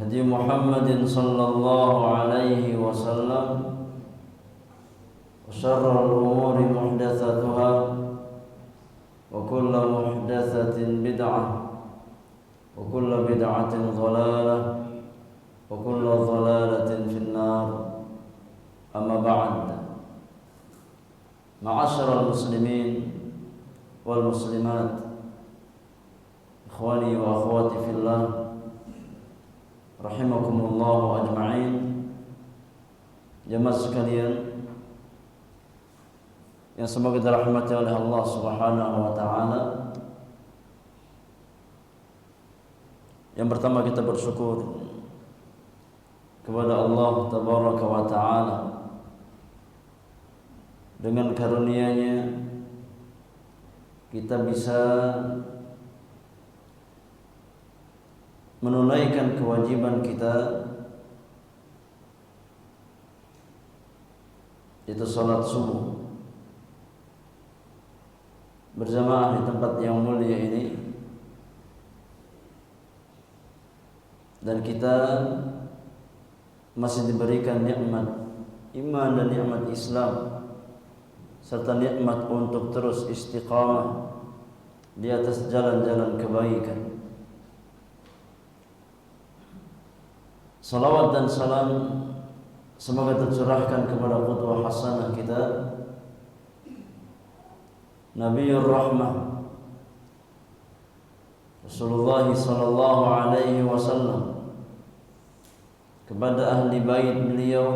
هدي محمد صلى الله عليه وسلم وشر الأمور محدثاتها وكل محدثة بدعة وكل بدعة ضلالة وكل ضلالة في النار. أما بعد، معاشر المسلمين والmuslimat, ikhwani wa akhwati fillah, rahimakumullah ajma'in. Jemaah sekalian yang semoga dirahmati oleh Allah Subhanahu wa taala. Yang pertama, kita bersyukur kepada Allah Tabaraka wa taala dengan karunia-Nya kita bisa menunaikan kewajiban kita, yaitu salat subuh berjamaah di tempat yang mulia ini, dan kita masih diberikan nikmat iman dan nikmat Islam serta nikmat untuk terus istiqamah di atas jalan-jalan kebaikan. Salawat dan salam semoga tercurahkan kepada qudwah hasanah kita, Nabiur Rahmah Rasulullah sallallahu alaihi wasallam, kepada ahli bait beliau,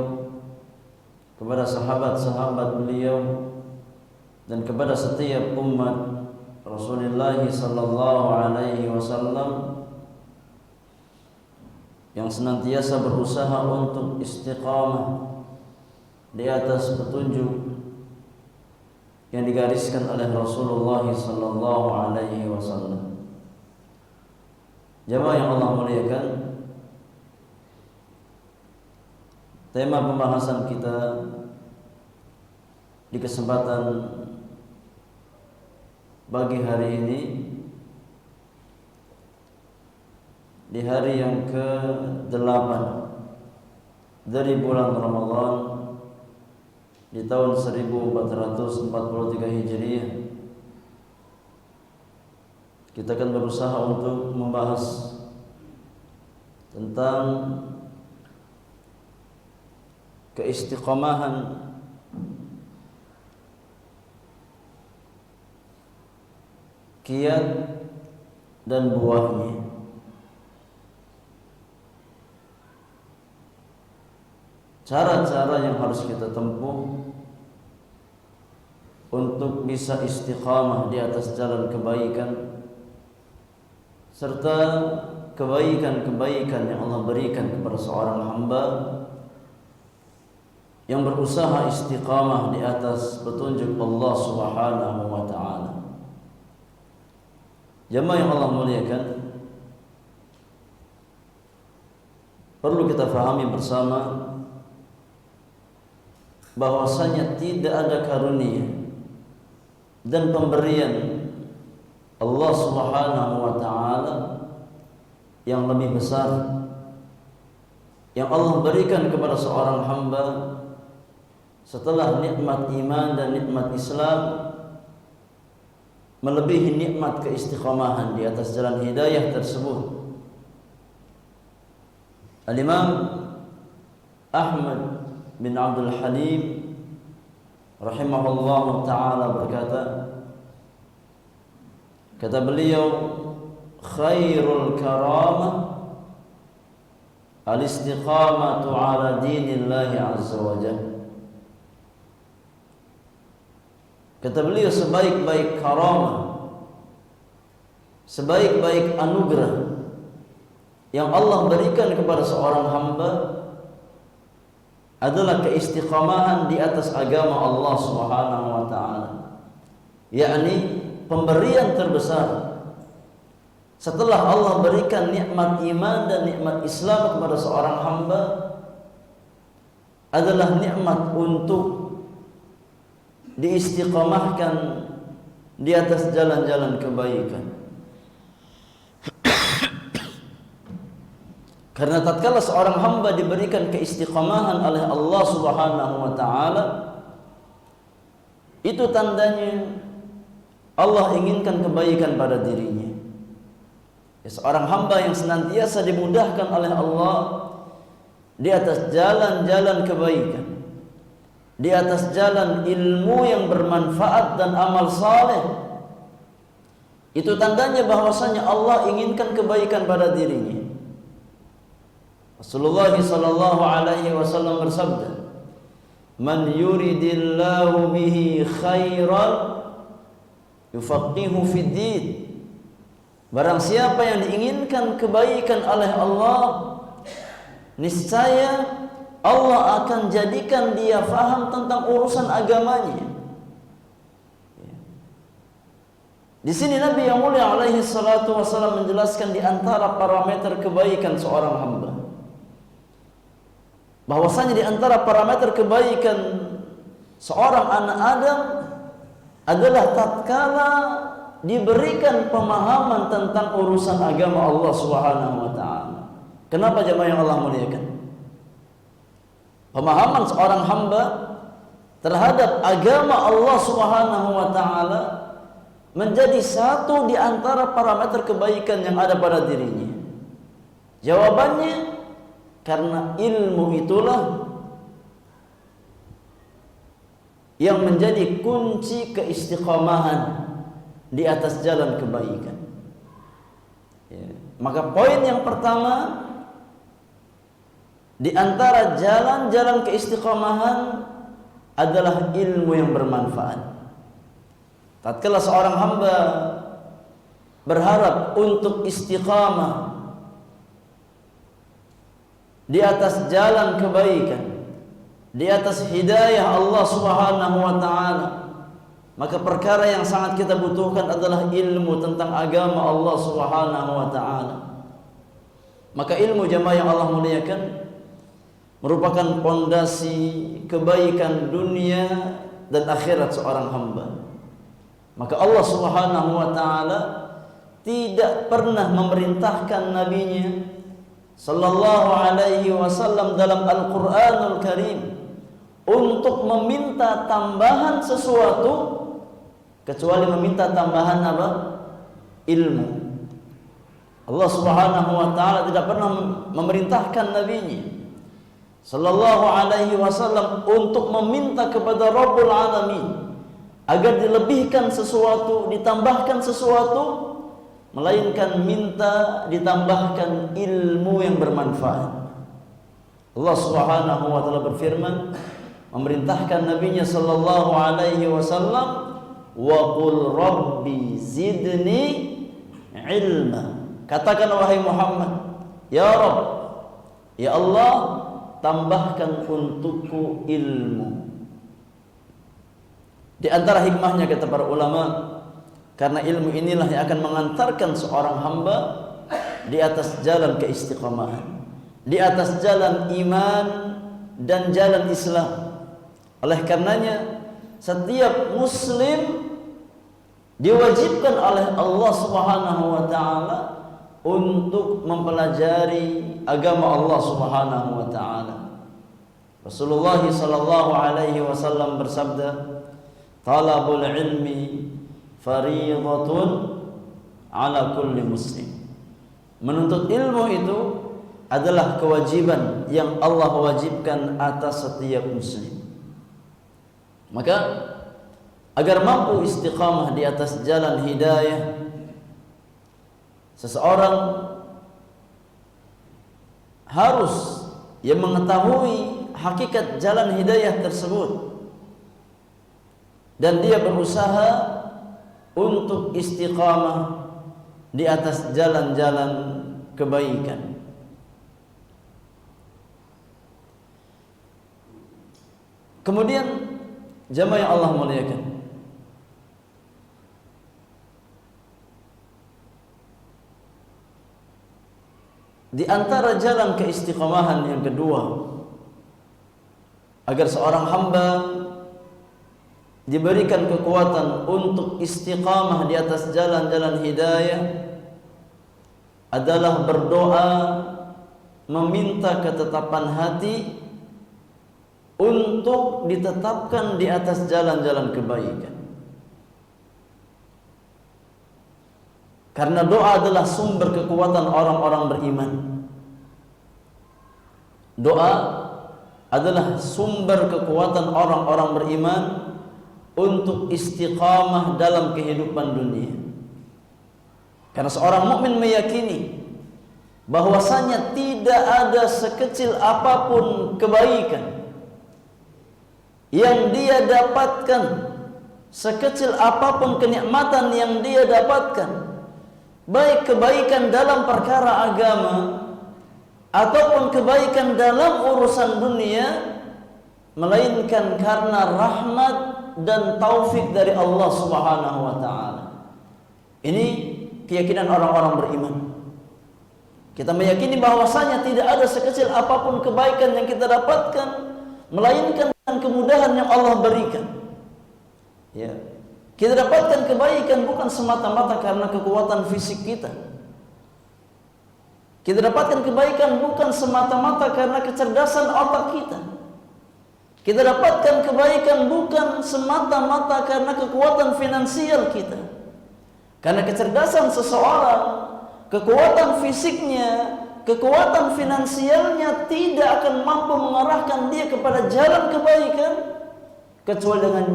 kepada sahabat-sahabat beliau, dan kepada setiap umat Rasulullah sallallahu alaihi wasallam yang senantiasa berusaha untuk istiqamah di atas petunjuk yang digariskan oleh Rasulullah sallallahu alaihi wasallam. Jemaah yang Allah muliakan, tema pembahasan kita di kesempatan pagi hari ini, di hari yang ke-8 dari bulan Ramadan di tahun 1443 Hijriah, kita akan berusaha untuk membahas tentang keistiqomahan kiat dan buahnya. Cara-cara yang harus kita tempuh untuk bisa istiqamah di atas jalan kebaikan, serta kebaikan-kebaikan yang Allah berikan kepada seorang hamba yang berusaha istiqamah di atas petunjuk Allah Subhanahu wa taala. Jemaah yang Allah muliakan, perlu kita fahami bersama bahwasanya tidak ada karunia dan pemberian Allah Subhanahu wa taala yang lebih besar yang Allah berikan kepada seorang hamba setelah nikmat iman dan nikmat Islam, melebihi nikmat keistiqomahan di atas jalan hidayah tersebut. Al-Imam Ahmad bin Abdul Halim rahimahullah ta'ala berkata, kata beliau, khairul karamah al-istiqamatu ala dinillahi azza wa jalla. Kata beliau, sebaik-baik karamah, sebaik-baik anugerah yang Allah berikan kepada seorang hamba adalah keistiqamahan di atas agama Allah Subhanahu wa taala. Yakni pemberian terbesar setelah Allah berikan nikmat iman dan nikmat Islam kepada seorang hamba adalah nikmat untuk diistiqamahkan di atas jalan-jalan kebaikan. Karena tatkala seorang hamba diberikan keistiqomahan oleh Allah Subhanahu wa taala, itu tandanya Allah inginkan kebaikan pada dirinya. Ya, seorang hamba yang senantiasa dimudahkan oleh Allah di atas jalan-jalan kebaikan, di atas jalan ilmu yang bermanfaat dan amal saleh, itu tandanya bahwasanya Allah inginkan kebaikan pada dirinya. Rasulullah sallallahu alaihi wasallam bersabda, "Man yuridillahu bihi khairan yufaqihu fid din." Barang siapa yang diinginkan kebaikan oleh Allah, niscaya Allah akan jadikan dia faham tentang urusan agamanya. Di sini Nabi yang mulia alaihi salatu wasallam menjelaskan di antara parameter kebaikan seorang hamba, bahwasanya di antara parameter kebaikan seorang anak Adam adalah tatkala diberikan pemahaman tentang urusan agama Allah Subhanahu wa taala. Kenapa jemaah yang Allah muliakan? Pemahaman seorang hamba terhadap agama Allah Subhanahu wa taala menjadi satu di antara parameter kebaikan yang ada pada dirinya. Jawabannya, karena ilmu itulah yang menjadi kunci keistiqomahan di atas jalan kebaikan. Ya. Maka poin yang pertama di antara jalan-jalan keistiqomahan adalah ilmu yang bermanfaat. Tatkala seorang hamba berharap untuk istiqamah di atas jalan kebaikan, di atas hidayah Allah Subhanahu wa taala, maka perkara yang sangat kita butuhkan adalah ilmu tentang agama Allah Subhanahu wa taala. Maka ilmu jamaah yang Allah muliakan merupakan pondasi kebaikan dunia dan akhirat seorang hamba. Maka Allah Subhanahu wa taala tidak pernah memerintahkan nabinya sallallahu alaihi wasallam dalam Al-Qur'anul Karim untuk meminta tambahan sesuatu kecuali meminta tambahan apa? Ilmu. Allah Subhanahu wa taala tidak pernah memerintahkan nabinya sallallahu alaihi wasallam untuk meminta kepada Rabbul Alamin agar dilebihkan sesuatu, ditambahkan sesuatu, melainkan minta ditambahkan ilmu yang bermanfaat. Allah Subhanahu wa taala berfirman, memerintahkan nabinya sallallahu alaihi wasallam, wa qul rabbi zidni ilma. Katakan wahai Muhammad, ya Rabb, ya Allah, tambahkan untukku ilmu. Di antara hikmahnya kata para ulama, karena ilmu inilah yang akan mengantarkan seorang hamba di atas jalan keistiqomahan, di atas jalan iman dan jalan Islam. Oleh karenanya setiap muslim diwajibkan oleh Allah Subhanahu wa taala untuk mempelajari agama Allah Subhanahu wa taala. Rasulullah sallallahu alaihi wasallam bersabda, "Talabul ilmi fariidatun ala kulli muslim." Menuntut ilmu itu adalah kewajiban yang Allah wajibkan atas setiap muslim. Maka agar mampu istiqamah di atas jalan hidayah, seseorang harus yang mengetahui hakikat jalan hidayah tersebut dan dia berusaha untuk istiqamah di atas jalan-jalan kebaikan. Kemudian jamaah yang Allah muliakan, di antara jalan keistiqomahan yang kedua agar seorang hamba diberikan kekuatan untuk istiqamah di atas jalan-jalan hidayah adalah berdoa meminta ketetapan hati untuk ditetapkan di atas jalan-jalan kebaikan. Karena doa adalah sumber kekuatan orang-orang beriman. Doa adalah sumber kekuatan orang-orang beriman untuk istiqamah dalam kehidupan dunia. Karena seorang mukmin meyakini bahwasanya tidak ada sekecil apapun kebaikan yang dia dapatkan, sekecil apapun kenikmatan yang dia dapatkan, baik kebaikan dalam perkara agama ataupun kebaikan dalam urusan dunia, melainkan karena rahmat dan taufik dari Allah Subhanahu wa taala. Ini keyakinan orang-orang beriman. Kita meyakini bahwasanya tidak ada sekecil apapun kebaikan yang kita dapatkan melainkan dengan kemudahan yang Allah berikan. Ya. Kita dapatkan kebaikan bukan semata-mata karena kekuatan fisik kita. Kita dapatkan kebaikan bukan semata-mata karena kecerdasan otak kita. Kita dapatkan kebaikan bukan semata-mata karena kekuatan finansial kita. Karena kecerdasan seseorang, kekuatan fisiknya, kekuatan finansialnya tidak akan mampu mengarahkan dia kepada jalan kebaikan kecuali dengan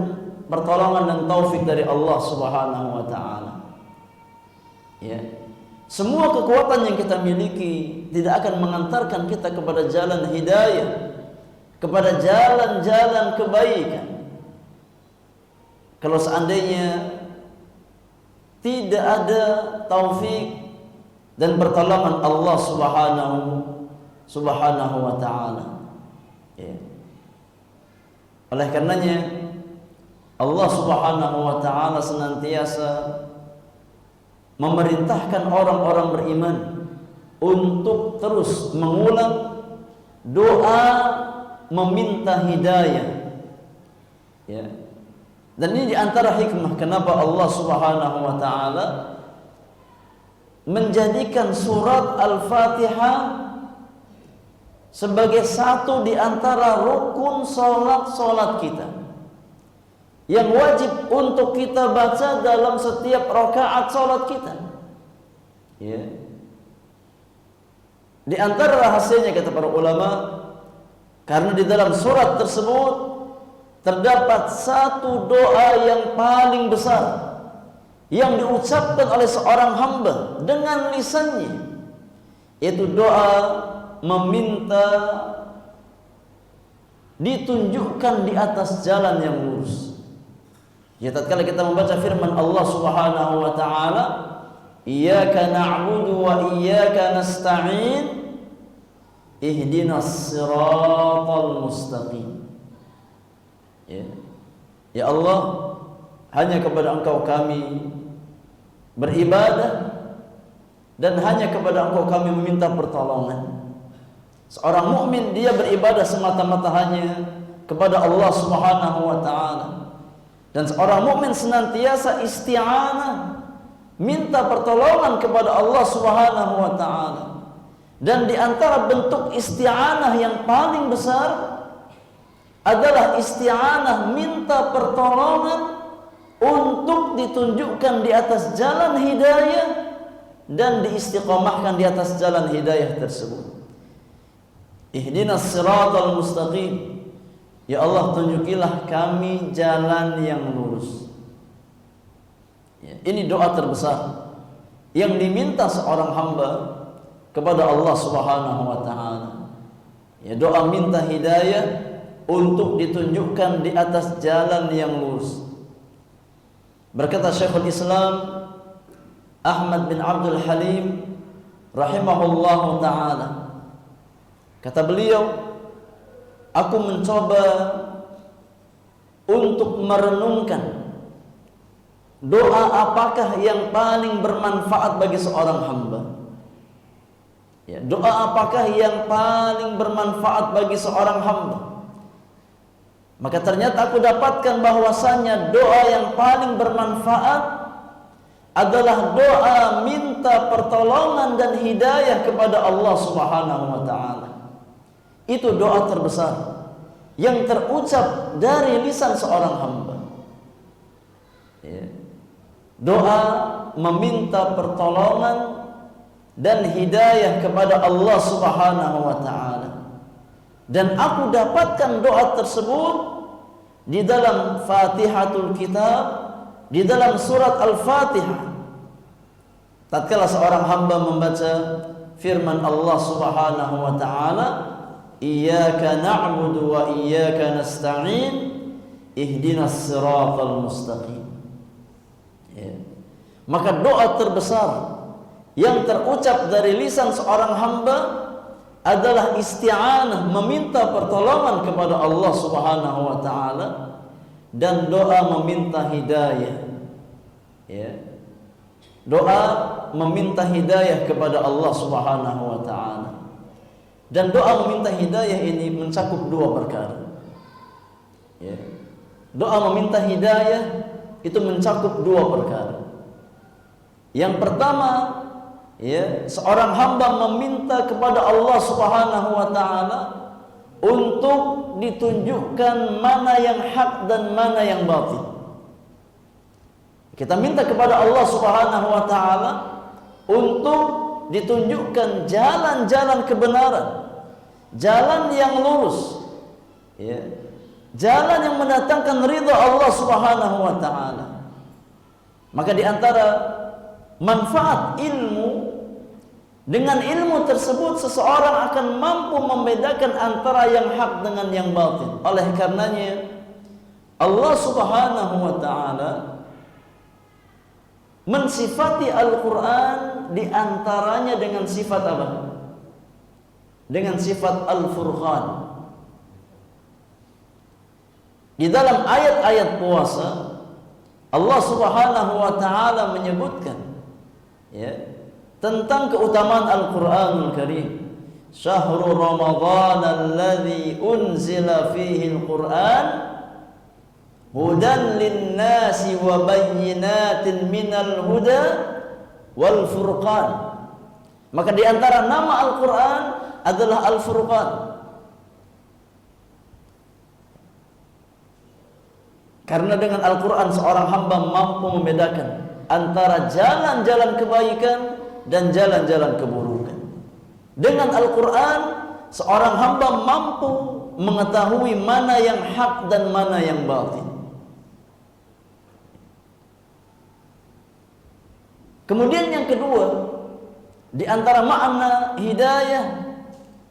pertolongan dan taufik dari Allah Subhanahu wa taala. Ya. Semua kekuatan yang kita miliki tidak akan mengantarkan kita kepada jalan hidayah, kepada jalan-jalan kebaikan. Kalau seandainya tidak ada taufik dan pertolongan Allah Subhanahu wa taala. Ya. Oleh karenanya Allah Subhanahu wa taala senantiasa memerintahkan orang-orang beriman untuk terus mengulang doa meminta hidayah. Ya. Dan ini diantara hikmah kenapa Allah Subhanahu wa taala menjadikan surat Al-Fatihah sebagai satu di antara rukun salat kita yang wajib untuk kita baca dalam setiap rakaat salat kita. Ya. Di antara rahasianya kata para ulama, karena di dalam surat tersebut terdapat satu doa yang paling besar yang diucapkan oleh seorang hamba dengan lisannya, yaitu doa meminta ditunjukkan di atas jalan yang lurus. Ya, tatkala kita membaca firman Allah Subhanahu wa taala, iyyaka na'budu wa iyyaka nasta'in ihdinas siratal mustaqim. Ya Allah, hanya kepada Engkau kami beribadah dan hanya kepada Engkau kami meminta pertolongan. Seorang mukmin dia beribadah semata-mata hanya kepada Allah Subhanahu wa taala. Dan seorang mukmin senantiasa isti'anah, minta pertolongan kepada Allah Subhanahu wa taala. Dan di antara bentuk isti'anah yang paling besar adalah isti'anah minta pertolongan untuk ditunjukkan di atas jalan hidayah dan diistiqamahkan di atas jalan hidayah tersebut. Ihdinas siratal mustaqim. Ya Allah, tunjukilah kami jalan yang lurus. Ya, ini doa terbesar yang diminta seorang hamba kepada Allah Subhanahu wa taala. Ya, doa minta hidayah untuk ditunjukkan di atas jalan yang lurus. Berkata Syekhul Islam Ahmad bin Abdul Halim rahimahullahu taala, kata beliau, aku mencoba untuk merenungkan doa apakah yang paling bermanfaat bagi seorang hamba. Ya, doa apakah yang paling bermanfaat bagi seorang hamba? Maka ternyata aku dapatkan bahwasanya doa yang paling bermanfaat adalah doa minta pertolongan dan hidayah kepada Allah Subhanahu wa taala. Itu doa terbesar yang terucap dari lisan seorang hamba. Ya. Doa meminta pertolongan dan hidayah kepada Allah Subhanahu wa taala. Dan aku dapatkan doa tersebut di dalam Fatihatul Kitab, di dalam surat Al-Fatihah. Tatkala seorang hamba membaca firman Allah Subhanahu wa taala, "Iyyaka na'budu wa iyyaka nasta'in, ihdinas siratal mustaqim." Ya. Maka doa terbesar yang terucap dari lisan seorang hamba adalah isti'anah, meminta pertolongan kepada Allah Subhanahu wa taala, dan doa meminta hidayah. Ya. Doa meminta hidayah kepada Allah Subhanahu wa taala. Dan doa meminta hidayah ini mencakup dua perkara. Ya. Doa meminta hidayah itu mencakup dua perkara. Yang pertama, ya, seorang hamba meminta kepada Allah Subhanahu wa taala untuk ditunjukkan mana yang hak dan mana yang batil. Kita minta kepada Allah Subhanahu wa taala untuk ditunjukkan jalan-jalan kebenaran, jalan yang lurus, ya, jalan yang mendatangkan ridha Allah Subhanahu wa taala. Maka di antara manfaat ilmu, dengan ilmu tersebut seseorang akan mampu membedakan antara yang hak dengan yang batil. Oleh karenanya Allah Subhanahu wa taala mensifati Al-Quran di antaranya dengan sifat apa? Dengan sifat Al-Furqan. Di dalam ayat-ayat puasa Allah Subhanahu wa taala menyebutkan, ya, tentang keutamaan Al-Qur'anul Karim. Syahrul Ramadhan alladzi unzila fihi Al-Qur'an hudan linnasi wa bayyinatin minal huda wal furqan. Maka di antara nama Al-Qur'an adalah Al-Furqan. Karena dengan Al-Quran seorang hamba mampu membedakan antara jalan-jalan kebaikan dan jalan-jalan keburukan. Dengan Al-Quran seorang hamba mampu mengetahui mana yang hak dan mana yang batil. Kemudian yang kedua, di antara makna hidayah,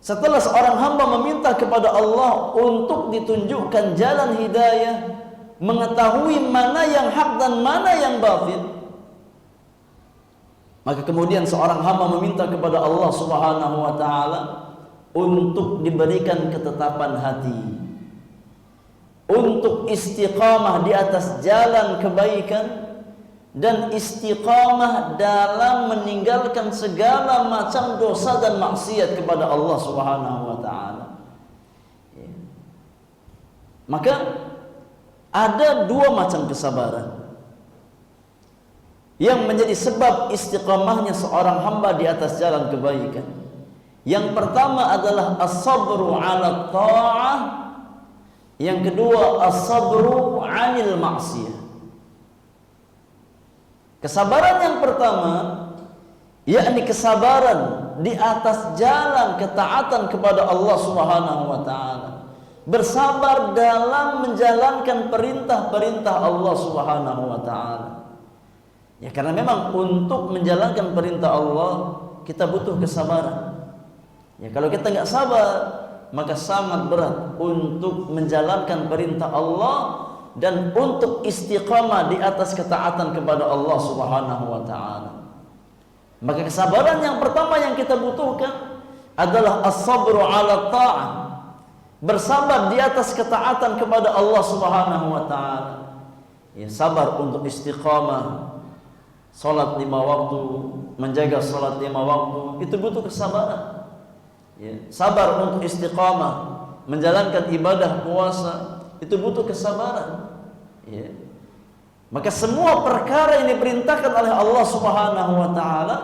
setelah seorang hamba meminta kepada Allah untuk ditunjukkan jalan hidayah, mengetahui mana yang hak dan mana yang batil, maka kemudian seorang hamba meminta kepada Allah Subhanahu wa taala untuk diberikan ketetapan hati, untuk istiqamah di atas jalan kebaikan, dan istiqamah dalam meninggalkan segala macam dosa dan maksiat kepada Allah Subhanahu wa taala. Ya. Maka ada dua macam kesabaran yang menjadi sebab istiqamahnya seorang hamba di atas jalan kebaikan. Yang pertama adalah as-sabru 'ala ta'ah, yang kedua as-sabru 'anil ma'siyah. Kesabaran yang pertama yakni kesabaran di atas jalan ketaatan kepada Allah Subhanahu wa taala. Bersabar dalam menjalankan perintah-perintah Allah Subhanahu wa taala. Ya, karena memang untuk menjalankan perintah Allah kita butuh kesabaran. Ya, kalau kita nggak sabar, maka sangat berat untuk menjalankan perintah Allah dan untuk istiqamah di atas ketaatan kepada Allah Subhanahu wa taala. Maka kesabaran yang pertama yang kita butuhkan adalah as-sabru 'ala ta'ah. Bersabar di atas ketaatan kepada Allah Subhanahu wa taala. Ya, sabar untuk istiqamah salat 5 waktu, menjaga salat 5 waktu, itu butuh kesabaran. Ya, sabar untuk istiqamah menjalankan ibadah puasa, itu butuh kesabaran. Ya. Maka semua perkara yang diperintahkan oleh Allah Subhanahu wa taala,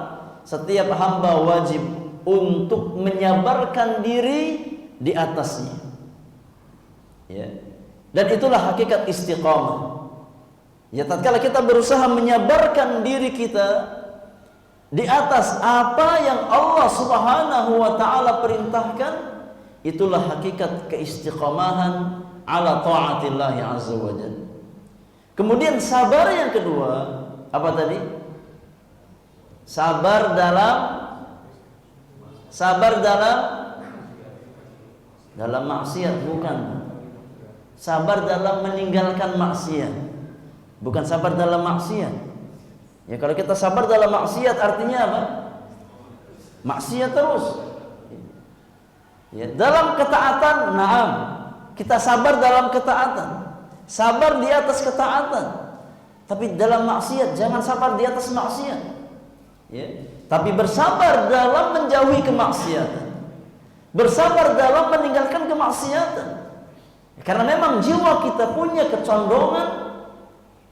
setiap hamba wajib untuk menyabarkan diri di atasnya. Ya. Dan itulah hakikat istiqamah. Ya, tatkala kita berusaha menyabarkan diri kita di atas apa yang Allah Subhanahu wa taala perintahkan, itulah hakikat keistiqamahan ala ta'atillah azza wa jalla. Kemudian sabar yang kedua, apa tadi? Sabar dalam maksiat, bukan. Sabar dalam meninggalkan maksiat, bukan sabar dalam maksiat. Ya, kalau kita sabar dalam maksiat artinya apa? Maksiat terus. Ya, dalam ketaatan, na'am, kita sabar dalam ketaatan. Sabar di atas ketaatan. Tapi dalam maksiat jangan sabar di atas maksiat. Ya. Tapi bersabar dalam menjauhi kemaksiatan. Bersabar dalam meninggalkan kemaksiatan. Karena memang jiwa kita punya kecondongan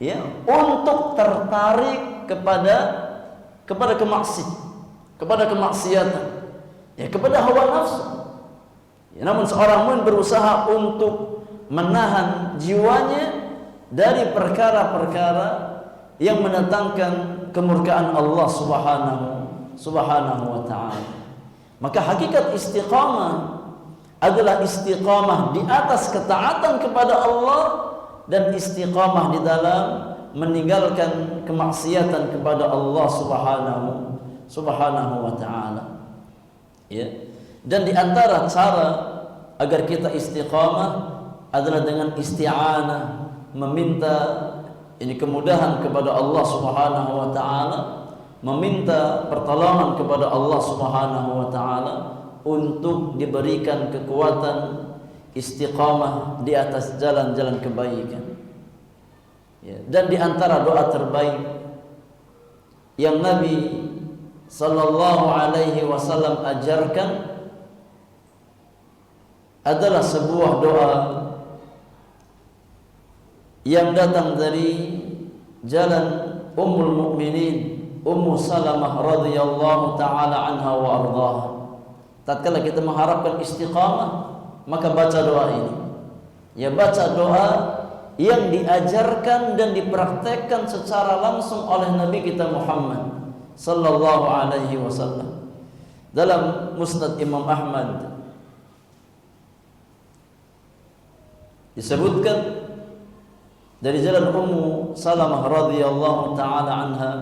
ya untuk tertarik kepada kemaksiatan. Ya, kepada hawa nafsu. Ya, namun seorang mukmin berusaha untuk menahan jiwanya dari perkara-perkara yang mendatangkan kemurkaan Allah Subhanahu wa taala. Maka hakikat istiqamah adalah istiqamah di atas ketaatan kepada Allah dan istiqamah di dalam meninggalkan kemaksiatan kepada Allah Subhanahu wa taala. Ya. Dan di antara cara agar kita istiqamah adalah dengan isti'anah, meminta ini kemudahan kepada Allah Subhanahu wa taala, meminta pertolongan kepada Allah Subhanahu wa taala untuk diberikan kekuatan istiqamah di atas jalan-jalan kebaikan. Ya, dan di antara doa terbaik yang Nabi sallallahu alaihi wasallam ajarkan adalah sebuah doa yang datang dari jalan Ummul Mukminin Ummu Salamah radhiyallahu taala anha wa ardhaha. Tatkala kita mengharapkan istiqamah, maka baca doa ini. Ya, baca doa yang diajarkan dan dipraktekkan secara langsung oleh Nabi kita Muhammad sallallahu alaihi wasallam. Dalam Musnad Imam Ahmad disebutkan dari jalan Ummu Salamah radhiyallahu taala anha,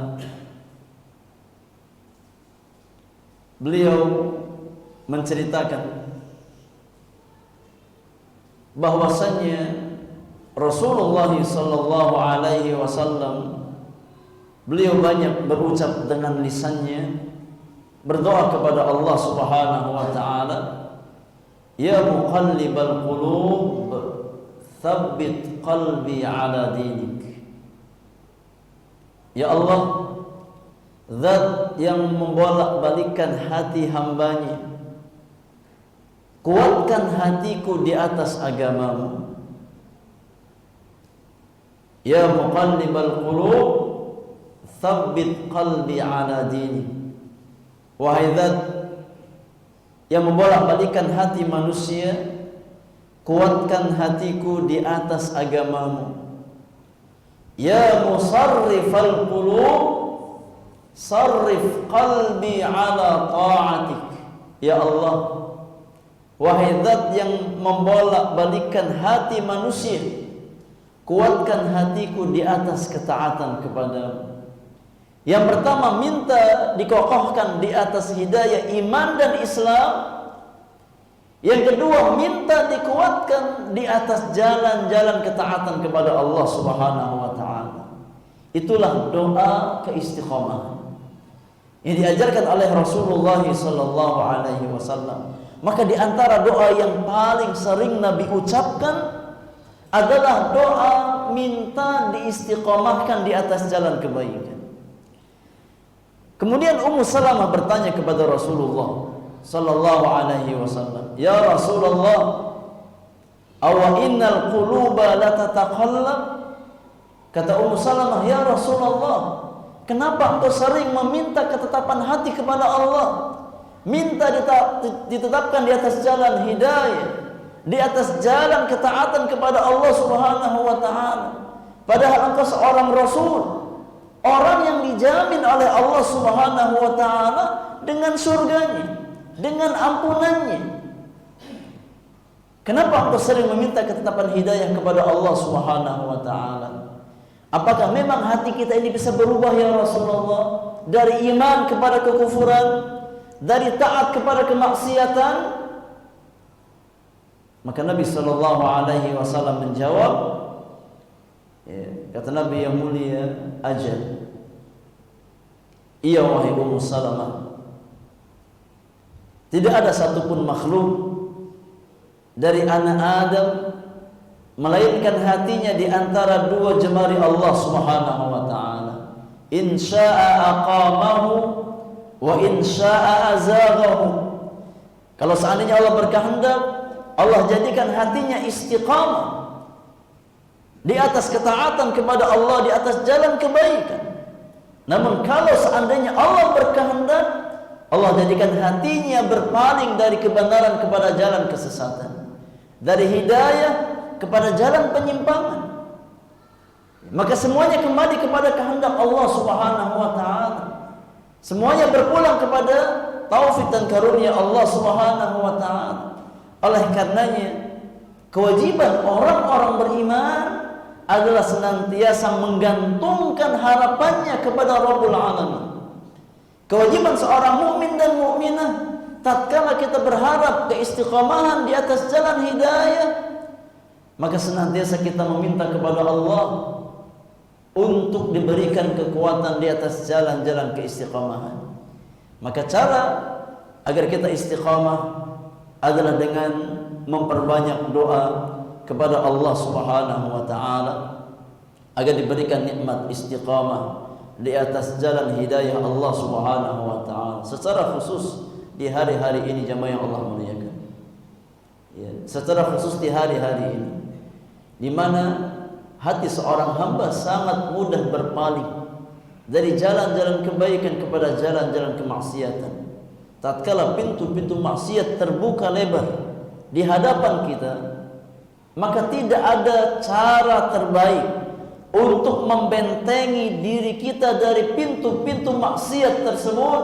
beliau menceritakan bahwasannya Rasulullah sallallahu alaihi wasallam beliau banyak berucap dengan lisannya, berdoa kepada Allah Subhanahu wa taala, ya muqallibal qulub tsabbit qalbi ala dinik. Ya Allah, Zat yang membolak-balikkan hati hambanya, kuatkan hatiku di atas agamamu. Ya muqallibal qulub tsabbit qalbi ala dinik. Wahai Zat yang membolak-balikkan hati manusia, kuatkan hatiku di atas agamamu. Ya musarrifal qulub sarrif qalbi ala ta'atik. Ya Allah, wahai Zat yang membolak-balikkan hati manusia, kuatkan hatiku di atas ketaatan kepadamu. Yang pertama, minta dikokohkan di atas hidayah iman dan Islam. Yang kedua, minta dikuatkan di atas jalan-jalan ketaatan kepada Allah Subhanahu wa taala. Itulah doa keistiqomahan yang diajarkan oleh Rasulullah sallallahu alaihi wasallam. Maka di antara doa yang paling sering Nabi ucapkan adalah doa minta diistiqomahkan di atas jalan kebaikan. Kemudian Ummu Salamah bertanya kepada Rasulullah sallallahu alaihi wasallam, ya Rasulullah, awa innal quluba la tataqallab? Kata Ummu Salamah, "Ya Rasulullah, kenapa engkau sering meminta ketetapan hati kepada Allah? Minta ditetapkan di atas jalan hidayah, di atas jalan ketaatan kepada Allah Subhanahu wa taala. Padahal engkau seorang rasul, orang yang dijamin oleh Allah Subhanahu wa taala dengan surganya, dengan ampunannya. Kenapa engkau sering meminta ketetapan hidayah kepada Allah Subhanahu wa taala? Apakah memang hati kita ini bisa berubah ya Rasulullah, dari iman kepada kekufuran, dari taat kepada kemaksiatan?" Maka Nabi sallallahu alaihi wasallam menjawab, kata Nabi yang mulia, "Ajal. Iya wahai Ummu Salamah. Tidak ada satupun makhluk dari anak Adam melainkan hatinya di antara dua jemari Allah Subhanahu wa taala. In syaa'a aqamahu wa in syaa'a azaghahu." Kalau seandainya Allah berkehendak, Allah jadikan hatinya istiqamah di atas ketaatan kepada Allah, di atas jalan kebaikan. Namun kalau seandainya Allah berkehendak, Allah jadikan hatinya berpaling dari kebenaran kepada jalan kesesatan, dari hidayah kepada jalan penyimpangan. Maka semuanya kembali kepada kehendak Allah Subhanahu wa taala. Semuanya berpulang kepada taufik dan karunia Allah Subhanahu wa taala. Oleh karenanya, kewajiban orang-orang beriman adalah senantiasa menggantungkan harapannya kepada Rabbul Alamin. Kewajiban seorang mukmin dan mukminah tatkala kita berharap keistiqamahan di atas jalan hidayah, maka senantiasa kita meminta kepada Allah untuk diberikan kekuatan di atas jalan-jalan keistiqamahan. Maka cara agar kita istiqamah adalah dengan memperbanyak doa kepada Allah Subhanahu wa taala agar diberikan nikmat istiqamah di atas jalan hidayah Allah Subhanahu wa taala, secara khusus di hari-hari ini jemaah yang Allah muliakan. Secara khusus di hari-hari ini, di mana hati seorang hamba sangat mudah berpaling dari jalan-jalan kebaikan kepada jalan-jalan kemaksiatan. Tatkala pintu-pintu maksiat terbuka lebar di hadapan kita, maka tidak ada cara terbaik untuk membentengi diri kita dari pintu-pintu maksiat tersebut,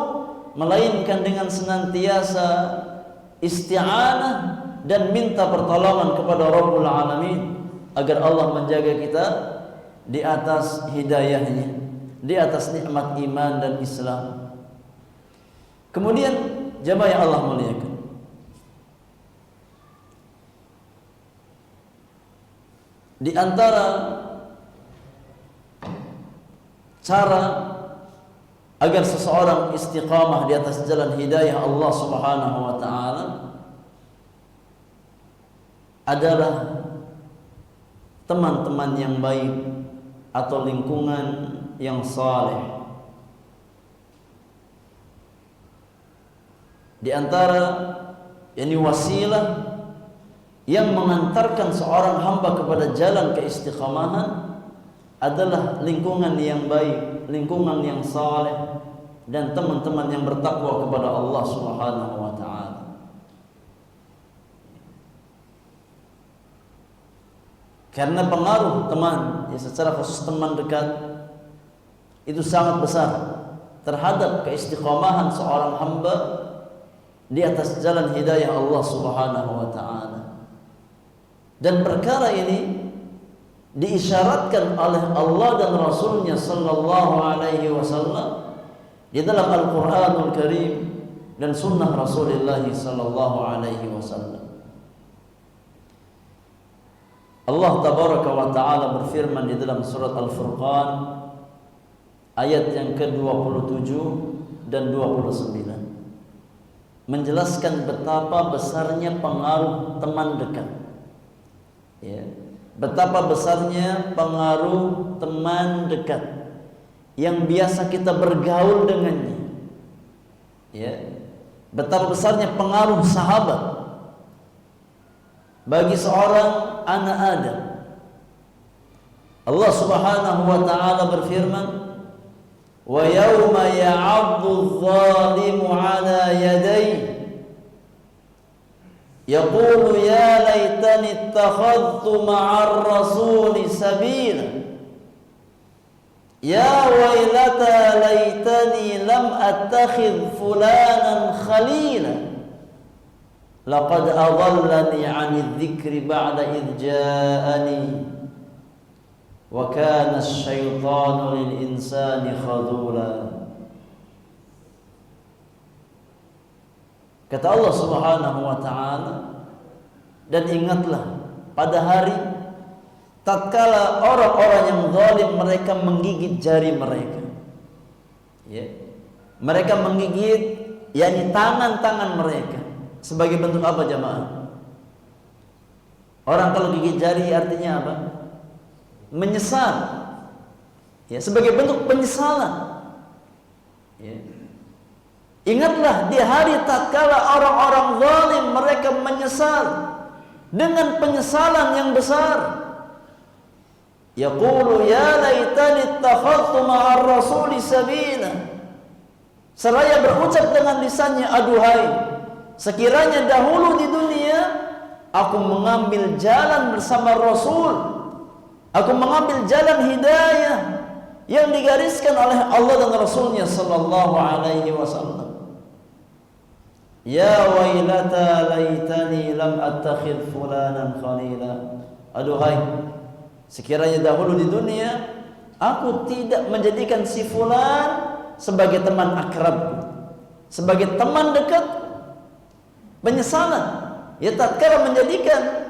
melainkan dengan senantiasa isti'anah dan minta pertolongan kepada Rabbul Alamin agar Allah menjaga kita di atas hidayahnya, di atas nikmat iman dan Islam. Kemudian jemaah yang Allah muliakan, di antara cara agar seseorang istiqamah di atas jalan hidayah Allah Subhanahu wa taala adalah teman-teman yang baik atau lingkungan yang saleh. Di antara wasilah yang mengantarkan seorang hamba kepada jalan keistiqamahan adalah lingkungan yang baik, lingkungan yang saleh, dan teman-teman yang bertakwa kepada Allah Subhanahu wa taala. Karena pengaruh teman, secara khusus teman dekat, itu sangat besar terhadap keistiqamahan seorang hamba di atas jalan hidayah Allah Subhanahu wa taala. Dan perkara ini diisyaratkan oleh Allah dan Rasulnya sallallahu alaihi wasallam di dalam Al-Qur'anul Karim dan sunnah Rasulullah sallallahu alaihi wasallam. Allah tabaraka wa taala berfirman di dalam surat Al-Furqan ayat yang ke-27 dan 29, menjelaskan betapa besarnya pengaruh teman dekat. Betapa besarnya pengaruh teman dekat yang biasa kita bergaul dengannya. Betapa besarnya pengaruh sahabat bagi seorang anak Adam. Allah Subhanahu wa taala berfirman, "Wa yauma ya'addu adh-dhalimu 'ala yadayhi yaqulu ya laitani ittakhadhtu ma'ar rasuli sabila ya wailata laitani lam attakhidh fulanan khalila laqad adallani 'anidh dhikri ba'da idh ja'ani wa kana asy-syaitanu lil insani khadula." Kata Allah Subhanahu wa taala, dan ingatlah pada hari tatkala orang-orang yang zalim mereka menggigit jari mereka. Ya. Mereka menggigit yakni tangan-tangan mereka. Sebagai bentuk apa jamaah? Orang kalau gigit jari artinya apa? Menyesal. Ya, sebagai bentuk penyesalan. Ya. Ingatlah di hari tatkala orang-orang zalim mereka menyesal dengan penyesalan yang besar. Yaqulu ya laitani ittakhadhtu ma'ar rasuli sabila. Seraya berucap dengan lisannya, aduhai, sekiranya dahulu di dunia aku mengambil jalan bersama Rasul, aku mengambil jalan hidayah yang digariskan oleh Allah dan Rasulnya sallallahu alaihi wasallam. Ya wailata laitani lam attakhidh fulanan khalila. Aduhai, sekiranya dahulu di dunia aku tidak menjadikan si fulan sebagai teman akrab, sebagai teman dekat. Penyesalan ya tatkala menjadikan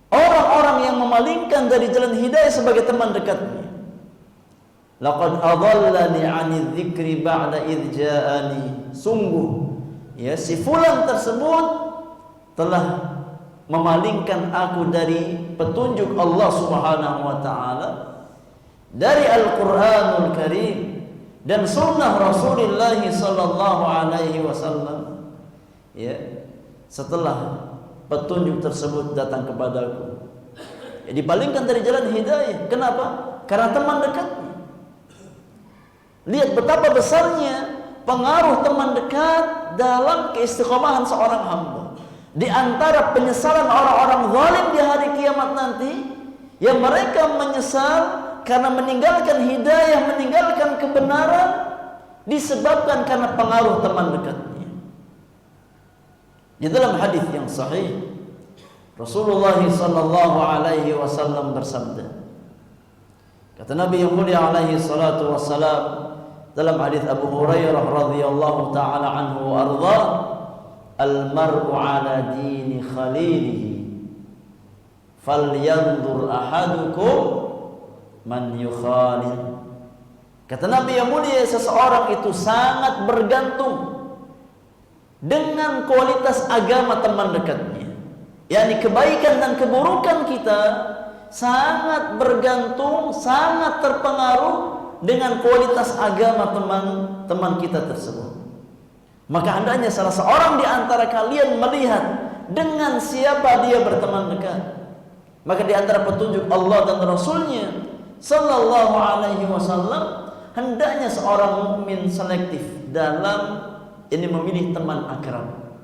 orang-orang yang memalingkan dari jalan hidayah sebagai teman dekatnya. Laqad adallani 'anidh dzikri ba'da idh ja'ani. Sungguh ya si fulan tersebut telah memalingkan aku dari petunjuk Allah Subhanahu wa taala, dari Al-Qur'anul Karim dan sunnah Rasulullah sallallahu alaihi wasallam. Ya, setelah petunjuk tersebut datang kepadaku, ya, dipalingkan dari jalan hidayah. Kenapa? Karena teman dekatnya. Lihat betapa besarnya pengaruh teman dekat dalam keistiqomahan seorang hamba. Di antara penyesalan orang-orang zalim di hari kiamat nanti, yang mereka menyesal karena meninggalkan hidayah, meninggalkan kebenaran, disebabkan karena pengaruh teman dekatnya. Di dalam hadis yang sahih, Rasulullah sallallahu alaihi wasallam bersabda, kata Nabi yang mulia alaihi salatu wassalam dalam hadis Abu Hurairah radhiyallahu taala anhu wa ardha, al-mar'u ala dini khalilihi falyanzur ahadukum man yukhalil. Kata Nabi yang mulia, seseorang itu sangat bergantung dengan kualitas agama teman dekatnya. yakni kebaikan dan keburukan kita sangat bergantung, sangat terpengaruh dengan kualitas agama teman-teman kita tersebut. Maka hendaknya salah seorang di antara kalian melihat dengan siapa dia berteman dekat. Maka di antara petunjuk Allah dan Rasulnya sallallahu alaihi wasallam, hendaknya seorang mukmin selektif dalam ini memilih teman akrab.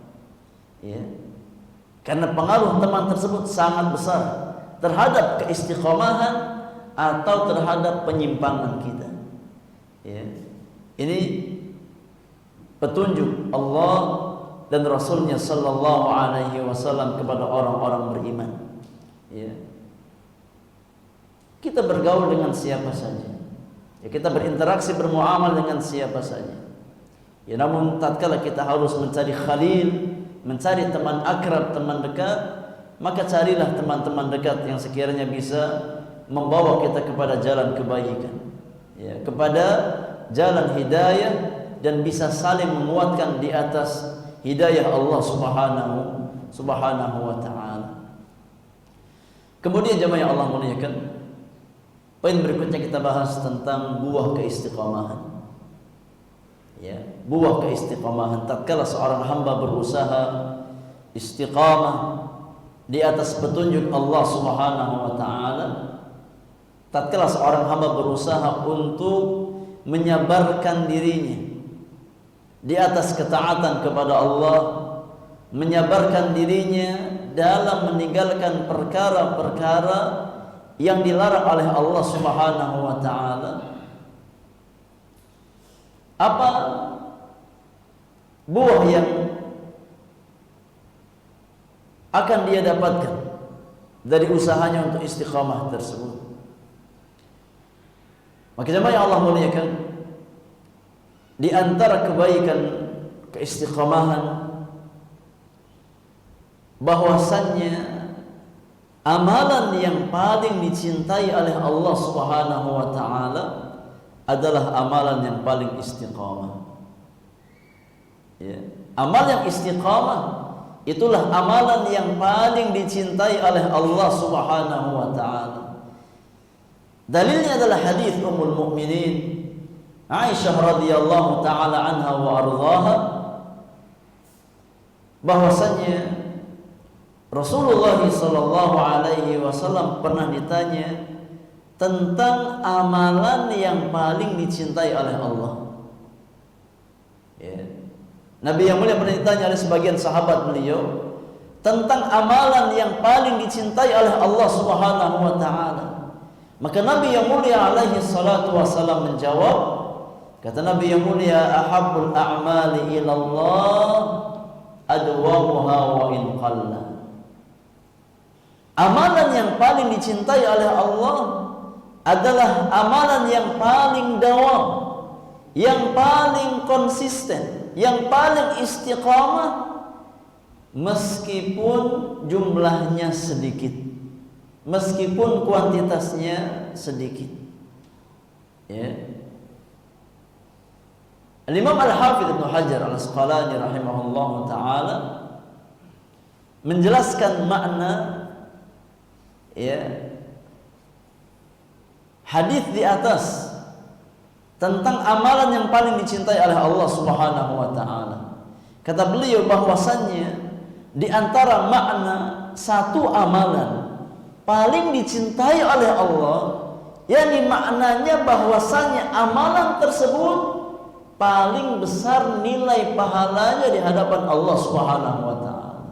Ya. Karena pengaruh teman tersebut sangat besar terhadap keistiqomahan atau terhadap penyimpangan kita. Ya. Ini petunjuk Allah dan Rasulnya sallallahu alaihi wasallam kepada orang-orang beriman. Ya. Kita bergaul dengan siapa saja. Ya, kita berinteraksi, bermuamal dengan siapa saja. Ya, namun tatkala kita harus mencari khalil, mencari teman akrab, teman dekat, maka carilah teman-teman dekat yang sekiranya bisa membawa kita kepada jalan kebaikan, ya, kepada jalan hidayah, dan bisa saling menguatkan di atas hidayah Allah subhanahu wa ta'ala. Kemudian jemaah yang Allah muliakan, poin berikutnya kita bahas tentang buah keistiqomahan. Ya, buah keistiqomahan tatkala seorang hamba berusaha istiqamah di atas petunjuk Allah Subhanahu wa taala, tatkala seorang hamba berusaha untuk menyabarkan dirinya di atas ketaatan kepada Allah, menyabarkan dirinya dalam meninggalkan perkara-perkara yang dilarang oleh Allah Subhanahu wa taala, apa buah yang akan dia dapatkan dari usahanya untuk istiqamah tersebut? Maka jemaah yang Allah muliakan, di antara kebaikan keistiqamahan bahwasannya amalan yang paling dicintai oleh Allah Subhanahu wa taala adalah amalan yang paling istiqamah. Ya. Amal yang istiqamah itulah amalan yang paling dicintai oleh Allah Subhanahu wa taala. Dalilnya adalah hadis Ummul Mukminin Aisyah radhiyallahu taala anha wa ardhaha, bahwasanya Rasulullah sallallahu alaihi wasallam pernah ditanya tentang amalan yang paling dicintai oleh Allah. Ya. Nabi yang mulia pernah ditanya oleh sebagian sahabat beliau tentang amalan yang paling dicintai oleh Allah Subhanahu wa taala. Maka Nabi yang mulia alaihi salatu wasallam menjawab, kata Nabi yang mulia, ahabbul a'mali ilallah adwamuha wa in qalla. Amalan yang paling dicintai oleh Allah adalah amalan yang paling dawam, yang paling konsisten, yang paling istiqamah, meskipun jumlahnya sedikit, meskipun kuantitasnya sedikit. Ya. Al-Imam Al-Hafidz Ibnu Hajar Al-Asqalani rahimahullahu taala menjelaskan makna hadis di atas tentang amalan yang paling dicintai oleh Allah Subhanahu wa taala. Kata beliau bahwasannya di antara makna satu amalan paling dicintai oleh Allah, yakni maknanya bahwasannya amalan tersebut paling besar nilai pahalanya di hadapan Allah Subhanahu wa taala.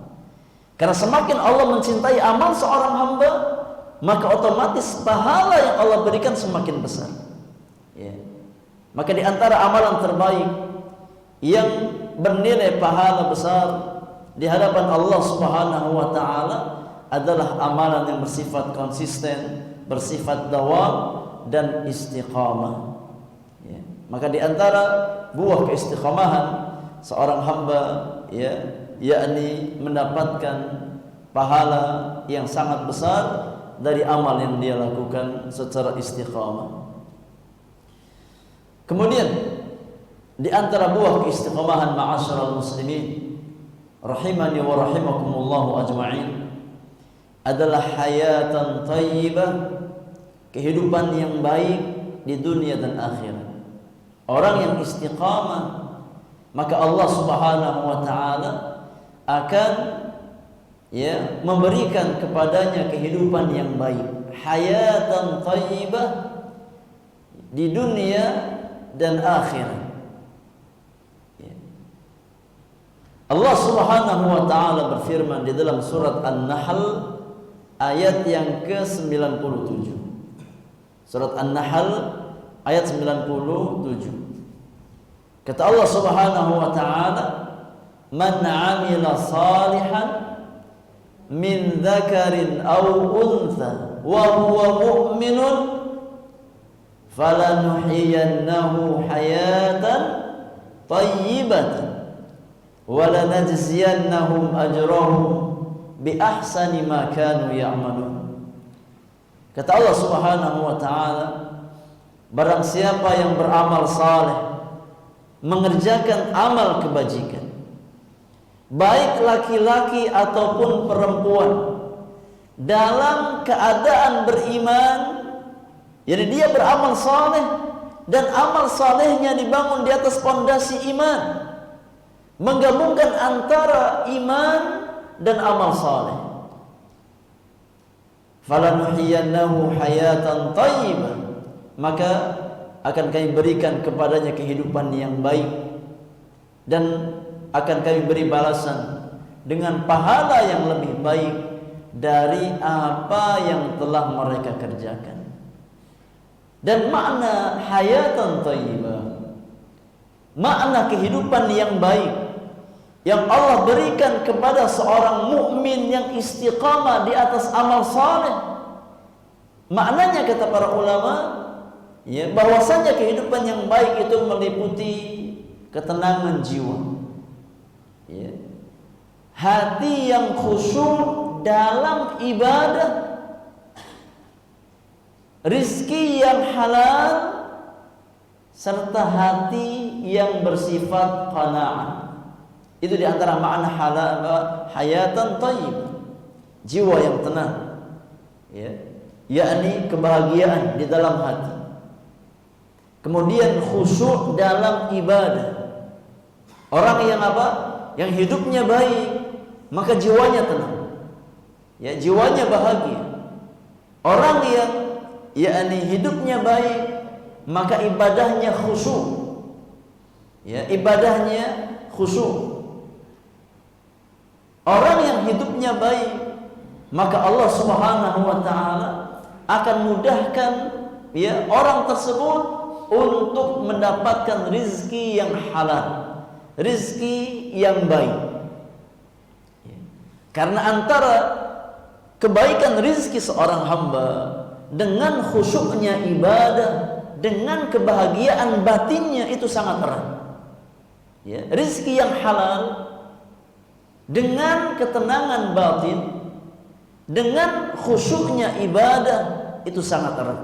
Karena semakin Allah mencintai amal seorang hamba, maka otomatis pahala yang Allah berikan semakin besar. Ya. Maka di antara amalan terbaik yang bernilai pahala besar di hadapan Allah Subhanahu wa taala adalah amalan yang bersifat konsisten, bersifat dawam dan istiqamah. Ya. Maka di antara buah keistiqamahan seorang hamba, yakni mendapatkan pahala yang sangat besar dari amal yang dia lakukan secara istiqamah. Kemudian di antara buah keistiqamahan ma'asyiral muslimin rahimani wa rahimakumullah ajma'in adalah hayatan thayyibah, kehidupan yang baik di dunia dan akhirat. Orang yang istiqamah, maka Allah Subhanahu wa taala akan memberikan kepadanya kehidupan yang baik, hayatan thayyibah di dunia dan akhirat. Allah Subhanahu wa taala berfirman di dalam surat An-Nahl ayat yang ke-97. Surat An-Nahl ayat 97. Kata Allah Subhanahu wa taala, "Man 'amila salihan min dzakarin aw untha wa huwa mu'minun falanuhyiyannahu hayatan thayyibatan wa lanajziyannahum ajrahum bi ahsani ma kanu ya'malun." Kata Allah Subhanahu wa taala, barang siapa yang beramal saleh, mengerjakan amal kebajikan, baik laki-laki ataupun perempuan, dalam keadaan beriman, jadi dia beramal saleh dan amal salehnya dibangun di atas pondasi iman, menggabungkan antara iman dan amal saleh. falanuhyiyannahu hayatan thayyibah, maka akan kami berikan kepadanya kehidupan yang baik dan akan kami beri balasan dengan pahala yang lebih baik dari apa yang telah mereka kerjakan. Dan makna hayatan thayyibah, makna kehidupan yang baik yang Allah berikan kepada seorang mukmin yang istiqamah di atas amal saleh, maknanya kata para ulama, ya, bahwasanya kehidupan yang baik itu meliputi ketenangan jiwa, ya, hati yang khusyuk dalam ibadah, rizki yang halal, serta hati yang bersifat qanaah. Itu di antara makna halal, hayatan thayyibah, jiwa yang tenang, ya, yakni kebahagiaan di dalam hati. Kemudian khusyuk dalam ibadah. Orang yang apa? Yang hidupnya baik, maka jiwanya tenang, ya, jiwanya bahagia. Orang yang yakni hidupnya baik, maka ibadahnya khusyuk, ya, ibadahnya khusyuk. Orang yang hidupnya baik, maka Allah Subhanahu wa taala akan mudahkan, ya, orang tersebut untuk mendapatkan rizki yang halal, rizki yang baik. Karena antara kebaikan rizki seorang hamba dengan khusyuknya ibadah, dengan kebahagiaan batinnya itu sangat erat. Ya, rizki yang halal dengan ketenangan batin, dengan khusyuknya ibadah itu sangat erat.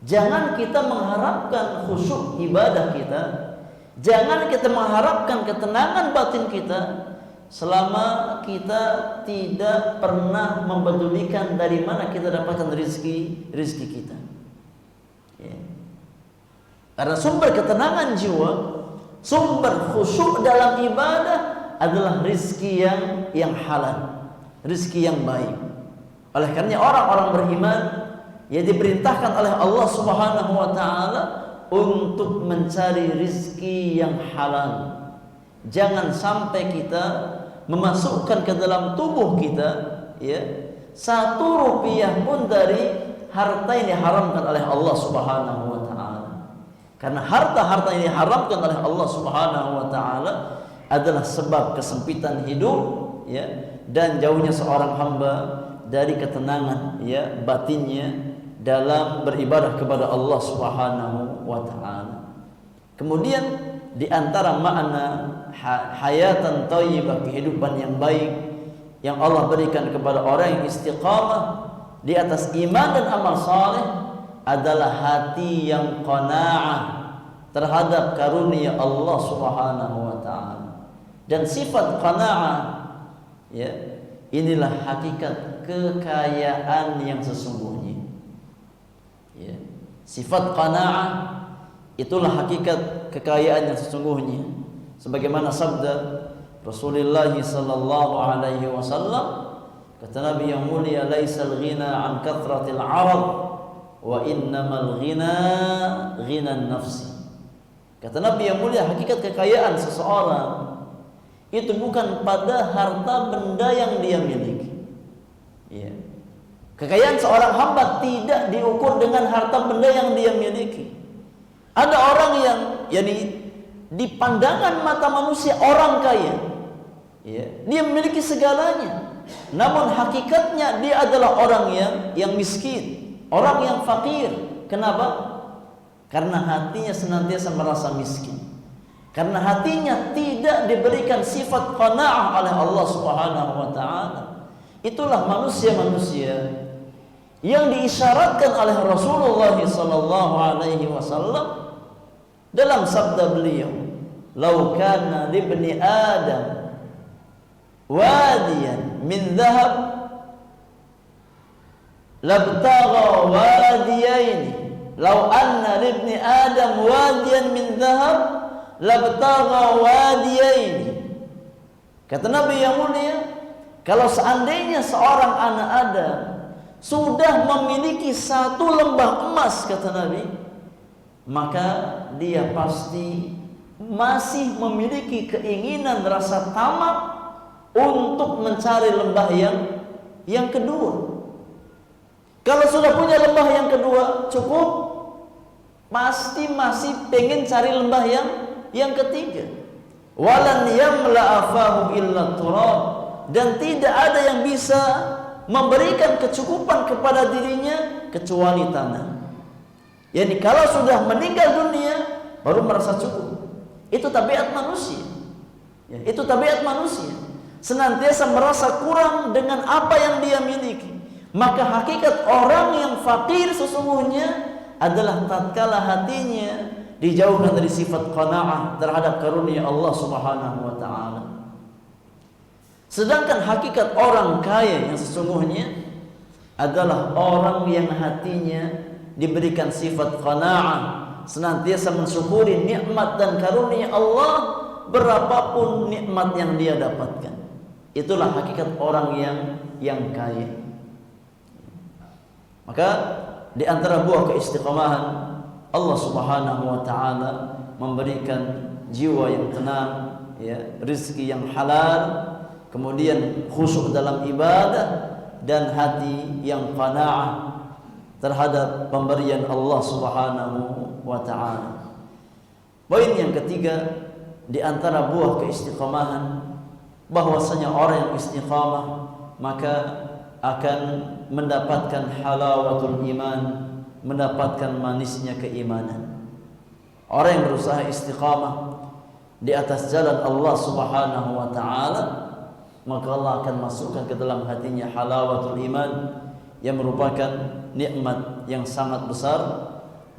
Jangan kita mengharapkan khusyuk ibadah kita, jangan kita mengharapkan ketenangan batin kita selama kita tidak pernah mempedulikan dari mana kita dapatkan rizki kita. Ya. Karena sumber ketenangan jiwa, sumber khusyuk dalam ibadah adalah rizki yang halal, rizki yang baik. Oleh karena orang-orang beriman yang diperintahkan oleh Allah Subhanahu wa taala untuk mencari rizki yang halal. Jangan sampai kita memasukkan ke dalam tubuh kita, ya, 1 rupiah pun dari harta yang diharamkan oleh Allah Subhanahu wa taala. Karena harta-harta yang diharamkan oleh Allah Subhanahu wa taala adalah sebab kesempitan hidup, ya, dan jauhnya seorang hamba dari ketenangan, ya, batinnya dalam beribadah kepada Allah Subhanahu wa taala. Kemudian di antara makna hayatan thayyibah, kehidupan yang baik yang Allah berikan kepada orang yang istiqamah di atas iman dan amal saleh adalah hati yang qanaah terhadap karunia Allah Subhanahu wa taala. Dan sifat qanaah, ya, inilah hakikat kekayaan yang sesungguhnya. Ya, sifat qanaah itulah hakikat kekayaan yang sesungguhnya. Sebagaimana sabda Rasulullah sallallahu alaihi wasallam, kata Nabi yang mulia, laisal ghina an kathratil 'arad wa innamal ghina ghinan nafsi. Kata Nabi yang mulia, hakikat kekayaan seseorang itu bukan pada harta benda yang dia miliki. Ya. Kekayaan seorang hamba tidak diukur dengan harta benda yang dia miliki. Ada orang yang, yakni di pandangan mata manusia orang kaya, ya, dia memiliki segalanya, namun hakikatnya dia adalah orang yang miskin, orang yang fakir. Kenapa? Karena hatinya senantiasa merasa miskin. Karena hatinya tidak diberikan sifat qanaah oleh Allah Subhanahu wa taala. Itulah manusia-manusia yang diisyaratkan oleh Rasulullah sallallahu alaihi wasallam dalam sabda beliau, "Lau kana libni Adam wadiyan min dhahab labtagha wadiyaini. Lau anna libni Adam wadiyan min dhahab labtagha wadiyaini." Kata Nabi yang mulia, kalau seandainya seorang anak Adam sudah memiliki satu lembah emas, kata Nabi, maka dia pasti masih memiliki keinginan, rasa tamak untuk mencari lembah yang kedua. Kalau sudah punya lembah yang kedua cukup, pasti masih pengen cari lembah yang ketiga. Walan yamla'a fahu illa turab, dan tidak ada yang bisa memberikan kecukupan kepada dirinya kecuali tanah. Yani kalau sudah meninggal dunia baru merasa cukup. Itu tabiat manusia. Ya, itu tabiat manusia. Senantiasa merasa kurang dengan apa yang dia miliki. Maka hakikat orang yang fakir sesungguhnya adalah tatkala hatinya dijauhkan dari sifat qanaah terhadap karunia Allah Subhanahu wa taala. Sedangkan hakikat orang kaya yang sesungguhnya adalah orang yang hatinya diberikan sifat qanaah, senantiasa mensyukuri nikmat dan karunia Allah berapapun nikmat yang dia dapatkan. Itulah hakikat orang yang kaya. Maka di antara buah keistiqomahan, Allah Subhanahu wa taala memberikan jiwa yang tenang, ya, rezeki yang halal, kemudian khusyuk dalam ibadah, dan hati yang qanaah terhadap pemberian Allah Subhanahu wa taala. Poin yang ketiga di antara buah keistiqomahan, bahwasanya orang yang istiqamah maka akan mendapatkan halawatul iman, mendapatkan manisnya keimanan. Orang yang berusaha istiqamah di atas jalan Allah Subhanahu wa taala, maka Allah akan masukkan ke dalam hatinya halawatul iman, yang merupakan nikmat yang sangat besar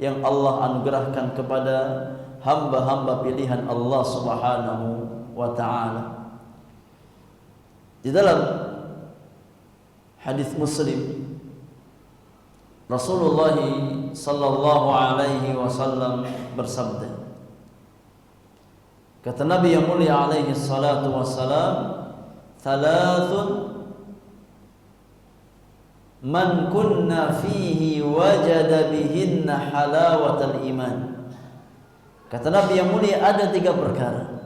yang Allah anugerahkan kepada hamba-hamba pilihan Allah Subhanahu wa taala. Di dalam hadis Muslim, Rasulullah sallallahu alaihi wasallam bersabda, kata Nabi yang mulia alaihi salatu wassalam, thalathun man kunna fihi wajada bihinna halawatal iman. Kata Nabi yang mulia, ada 3 perkara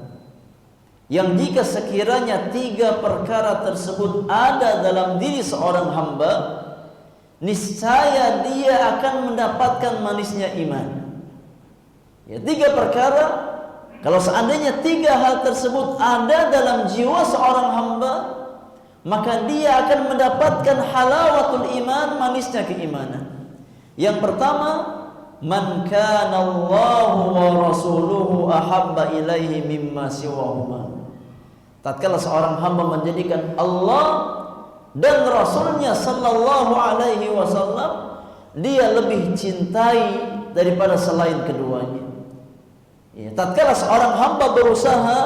yang jika sekiranya 3 perkara tersebut ada dalam diri seorang hamba, niscaya dia akan mendapatkan manisnya iman. Ya, 3 perkara, kalau seandainya 3 hal tersebut ada dalam jiwa seorang hamba, maka dia akan mendapatkan halawatul iman, manisnya keimanan. Yang pertama, man kana Allahu wa rasuluhu ahabba ilaihi mimma siwahuma. Tatkala seorang hamba menjadikan Allah dan Rasulnya sallallahu alaihi wasallam dia lebih cintai daripada selain keduanya. Ya, tatkala seorang hamba berusaha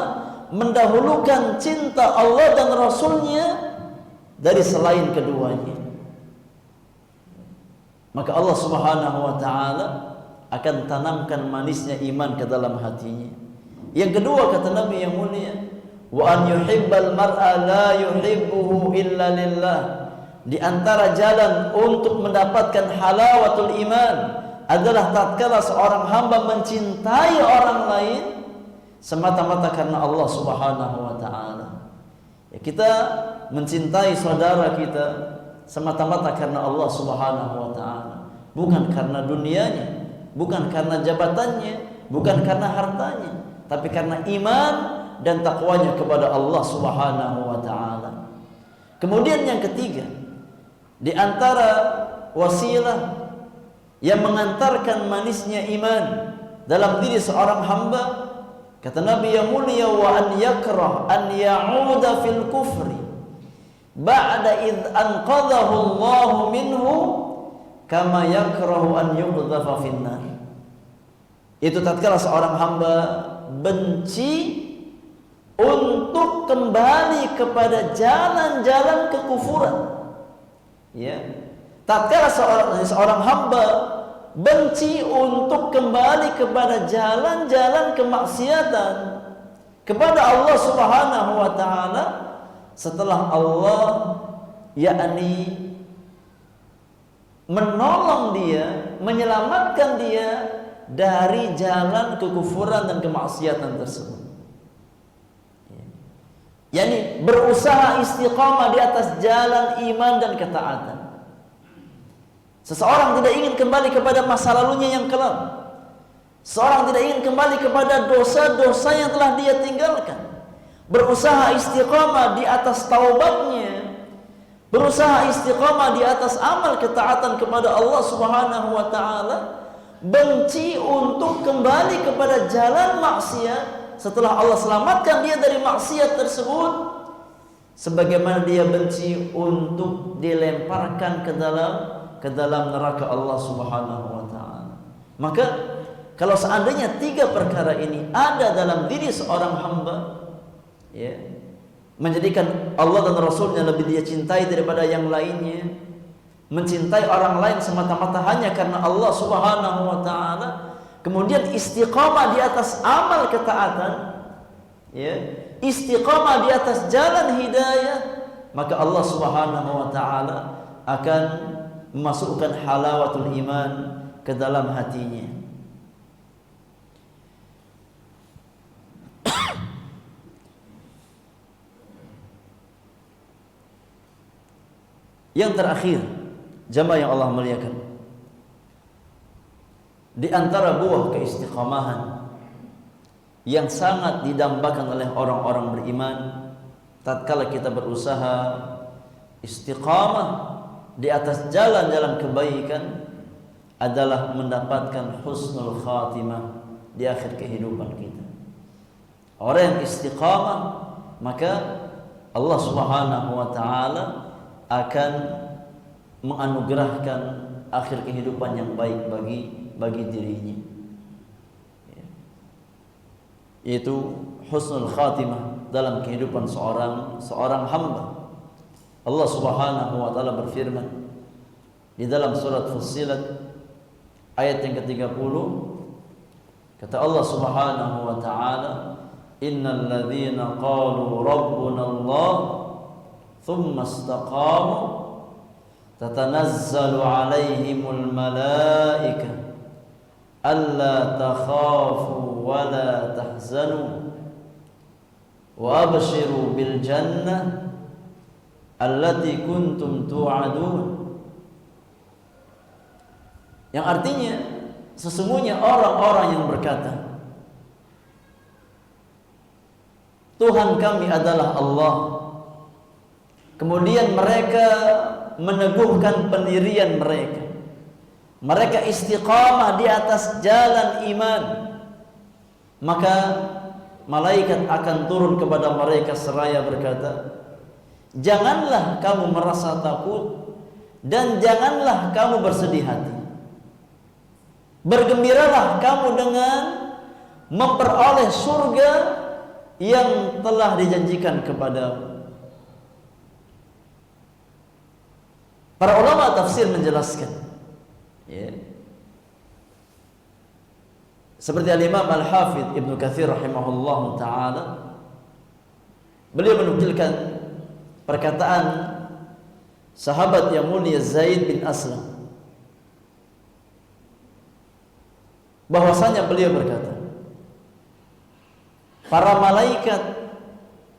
mendahulukan cinta Allah dan Rasulnya dari selain keduanya, maka Allah Subhanahu wa taala akan tanamkan manisnya iman ke dalam hatinya. Yang kedua, kata Nabi yang mulia, wa an yuhibbal mar'a la yuhibbuhu illa lillah. Di antara jalan untuk mendapatkan halawatul iman adalah tatkala seorang hamba mencintai orang lain semata-mata karena Allah Subhanahu wa taala. Ya, kita mencintai saudara kita semata-mata karena Allah Subhanahu wa taala, bukan karena dunianya, bukan karena jabatannya, bukan karena hartanya, tapi karena iman dan takwanya kepada Allah Subhanahu wa taala. Kemudian yang ketiga, di antara wasilah yang mengantarkan manisnya iman dalam diri seorang hamba, kata Nabi yang mulia, wa an yakrah an ya'uda fil kufri ba'da id anqadhahu Allah minhu kama yakrahu an yuqdhafa finnar. Itu tatkala seorang hamba benci untuk kembali kepada jalan-jalan kekufuran. Ya, tatkala seorang hamba benci untuk kembali kepada jalan-jalan kemaksiatan kepada Allah Subhanahu wa taala setelah Allah yakni menolong dia, menyelamatkan dia dari jalan kekufuran dan kemaksiatan tersebut. Yani berusaha istiqamah di atas jalan iman dan ketaatan. Seseorang tidak ingin kembali kepada masa lalunya yang kelam. Seorang tidak ingin kembali kepada dosa-dosa yang telah dia tinggalkan. Berusaha istiqamah di atas taubatnya, berusaha istiqamah di atas amal ketaatan kepada Allah Subhanahu wa taala, benci untuk kembali kepada jalan maksiat setelah Allah selamatkan dia dari maksiat tersebut, sebagaimana dia benci untuk dilemparkan ke dalam neraka Allah Subhanahu wa taala. Maka kalau seandainya tiga perkara ini ada dalam diri seorang hamba, ya, menjadikan Allah dan Rasulnya lebih dia cintai daripada yang lainnya, mencintai orang lain semata-mata hanya karena Allah Subhanahu wa taala, kemudian istiqamah di atas amal ketaatan, ya, istiqamah di atas jalan hidayah, maka Allah Subhanahu wa taala akan memasukkan halawatul iman ke dalam hatinya. Yang terakhir, jamaah yang Allah muliakan, di antara buah keistiqamahan yang sangat didambakan oleh orang-orang beriman tatkala kita berusaha istiqamah di atas jalan-jalan kebaikan adalah mendapatkan husnul khatimah di akhir kehidupan kita. Orang yang istiqamah, maka Allah Subhanahu wa taala akan menganugerahkan akhir kehidupan yang baik bagi dirinya, yaitu husnul khatimah dalam kehidupan seorang hamba. Allah Subhanahu wa taala berfirman di dalam surat Fussilat ayat yang ke-30, kata Allah Subhanahu wa taala, innal ladzina qalu rabbuna Allah thumma istaqamu tatanazzalu alaihimul malaikah alla takhafu wa la tahzanu wa abshiru bil jannah allati kuntum tu'adun. Yang artinya sesungguhnya orang-orang yang berkata Tuhan kami adalah Allah, kemudian mereka meneguhkan pendirian mereka istiqamah di atas jalan iman, maka malaikat akan turun kepada mereka seraya berkata, janganlah kamu merasa takut dan janganlah kamu bersedih hati. Bergembiralah kamu dengan memperoleh surga yang telah dijanjikan kepadamu. Para ulama tafsir menjelaskan, ya, seperti Al-Imam Al-Hafidh Ibnu Katsir rahimahullah ta'ala, beliau menukilkan perkataan sahabat yang mulia Zaid bin Aslam, bahwasanya beliau berkata, para malaikat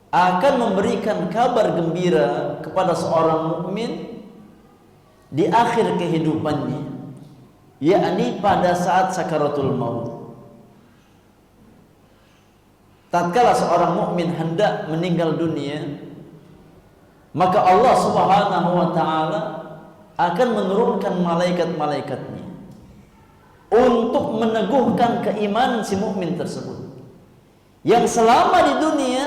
akan memberikan kabar gembira kepada seorang mukmin di akhir kehidupannya, yakni pada saat sakaratul maut. Tatkala seorang mukmin hendak meninggal dunia, maka Allah Subhanahu wa taala akan menurunkan malaikat-malaikatnya untuk meneguhkan keimanan si mukmin tersebut yang selama di dunia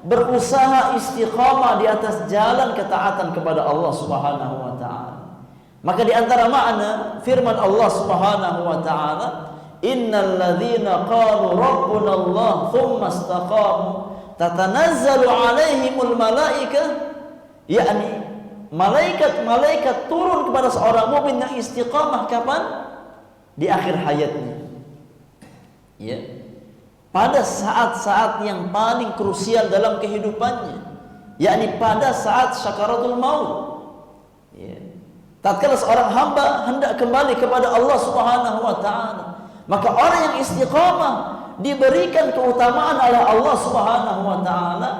berusaha istiqamah di atas jalan ketaatan kepada Allah Subhanahu wa taala. Maka di antara makna firman Allah Subhanahu wa taala, innal ladzina qalu rabbuna Allah tsumma istaqamu tatanazzalu alaihimul malaikah, yakni malaikat-malaikat turun kepada seorang mukmin yang istiqamah kapan? Di akhir hayatnya. Ya. Pada saat-saat yang paling krusial dalam kehidupannya, yakni pada saat sakaratul maut. Ya. tatkala seorang hamba hendak kembali kepada Allah Subhanahu wa taala, maka orang yang istiqamah diberikan keutamaan oleh Allah Subhanahu wa taala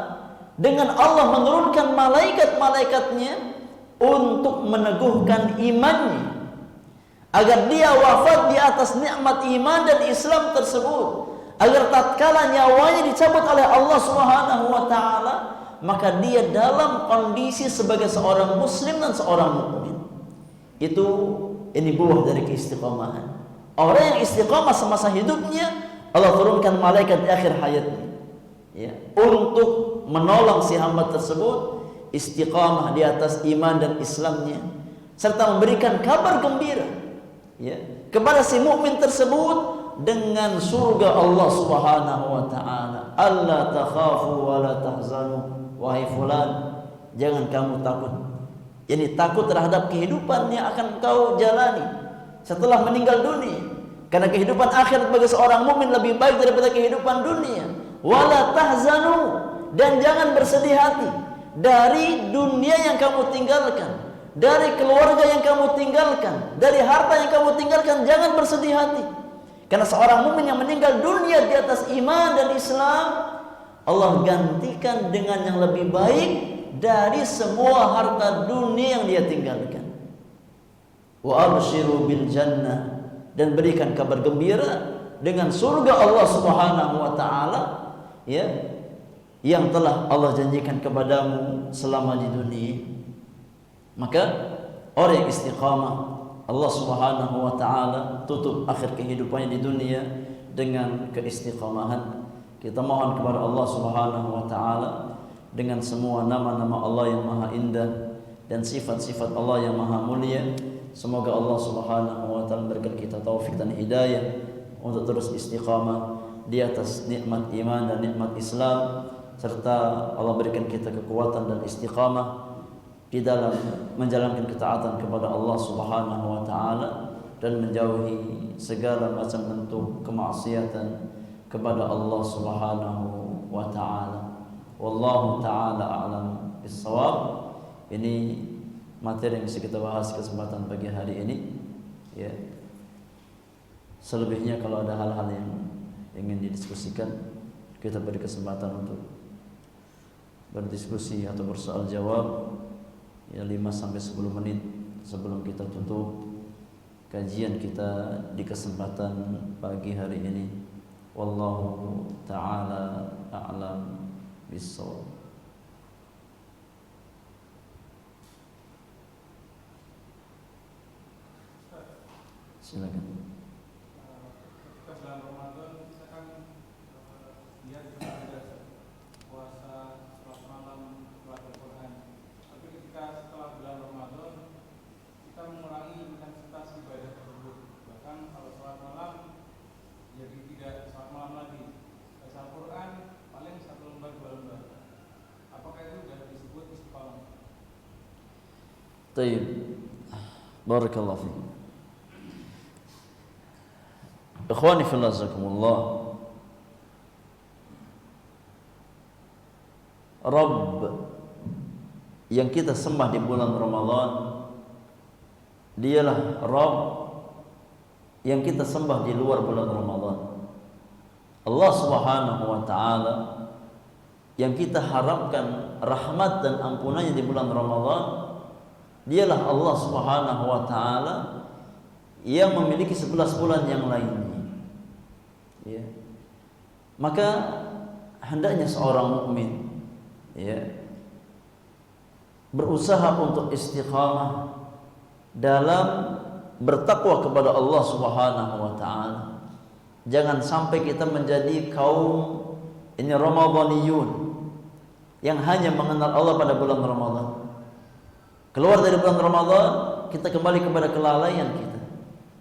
dengan Allah menurunkan malaikat-malaikatnya untuk meneguhkan imannya, agar dia wafat di atas nikmat iman dan Islam tersebut, agar tatkala nyawanya dicabut oleh Allah Subhanahu wa taala, maka dia dalam kondisi sebagai seorang muslim dan seorang mukmin. Ini buah dari keistiqomahan. Orang yang istiqamah semasa hidupnya, Allah turunkan malaikat di akhir hayatnya, ya, untuk menolong si hamba tersebut istiqamah di atas iman dan Islamnya, serta memberikan kabar gembira, ya, kepada si mukmin tersebut dengan surga Allah Subhanahu wa taala. Alla takhafu wa la tahzanu, wahai fulan, jangan kamu takut. Yani takut terhadap kehidupan yang akan kau jalani setelah meninggal dunia. Karena kehidupan akhirat bagi seorang mukmin lebih baik daripada kehidupan dunia. Wala tahzanu, dan jangan bersedih hati dari dunia yang kamu tinggalkan, dari keluarga yang kamu tinggalkan, dari harta yang kamu tinggalkan. Jangan bersedih hati. Karena seorang mukmin yang meninggal dunia di atas iman dan Islam, Allah gantikan dengan yang lebih baik dari semua harta dunia yang dia tinggalkan. Wa abshiru bil jannah, dan berikan kabar gembira dengan surga Allah Subhanahu wa taala, ya, yang telah Allah janjikan kepadamu selama di dunia. Maka orang yang istiqamah, Allah Subhanahu wa taala tutup akhir kehidupannya di dunia dengan keistiqamahan. Kita mohon kepada Allah Subhanahu wa taala dengan semua nama-nama Allah yang maha indah dan sifat-sifat Allah yang maha mulia, semoga Allah Subhanahu wa taala memberikan kita taufik dan hidayah untuk terus istiqamah di atas nikmat iman dan nikmat Islam, serta Allah berikan kita kekuatan dan istiqamah di dalam menjalankan ketaatan kepada Allah Subhanahu wa taala dan menjauhi segala macam bentuk kemaksiatan kepada Allah Subhanahu wa taala. Wallahu taala a'lam bissawab. Ini materi yang bisa kita bahas kesempatan pagi hari ini, ya. Selebihnya kalau ada hal-hal yang ingin didiskusikan, kita beri kesempatan untuk berdiskusi atau bersoal jawab, ya, 5 sampai 10 menit sebelum kita tutup kajian kita di kesempatan pagi hari ini. Wallahu taala a'lam bissawab. Silakan. Ketika bulan Ramadan kita kan lihat ada puasa sholat malam, baca Al-Quran. Tapi ketika setelah bulan Ramadan kita mengurangi intensitas ibadah tersebut. Bahkan kalau sholat malam jadi tidak sholat malam lagi. Baca Al-Quran paling 1 lembar 2 lembar. Apakah itu sudah disebut istiqamah? Baik. Barakallahu fiik. Ikhwani fillah jazakumullah. Rabb yang kita sembah di bulan Ramadan, dialah Rabb yang kita sembah di luar bulan Ramadan. Allah Subhanahu wa taala yang kita harapkan rahmat dan ampunannya di bulan Ramadan, dialah Allah Subhanahu wa taala yang memiliki 11 bulan yang lainnya. Ya. Maka hendaknya seorang mukmin, ya, berusaha untuk istiqamah dalam bertakwa kepada Allah Subhanahu wa taala. Jangan sampai kita menjadi kaum ini Ramadaniyun yang hanya mengenal Allah pada bulan Ramadan. Keluar dari bulan Ramadan, kita kembali kepada kelalaian kita.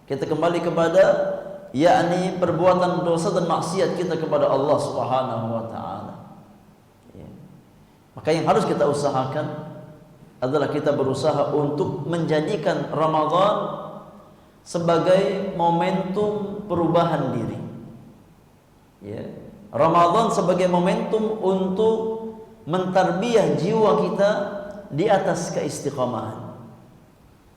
Kita kembali kepada yakni perbuatan dosa dan maksiat kita kepada Allah Subhanahu wa taala. Ya. Maka yang harus kita usahakan adalah kita berusaha untuk menjadikan Ramadan sebagai momentum perubahan diri. Ya. Ramadan sebagai momentum untuk mentarbiyah jiwa kita di atas keistiqamahan.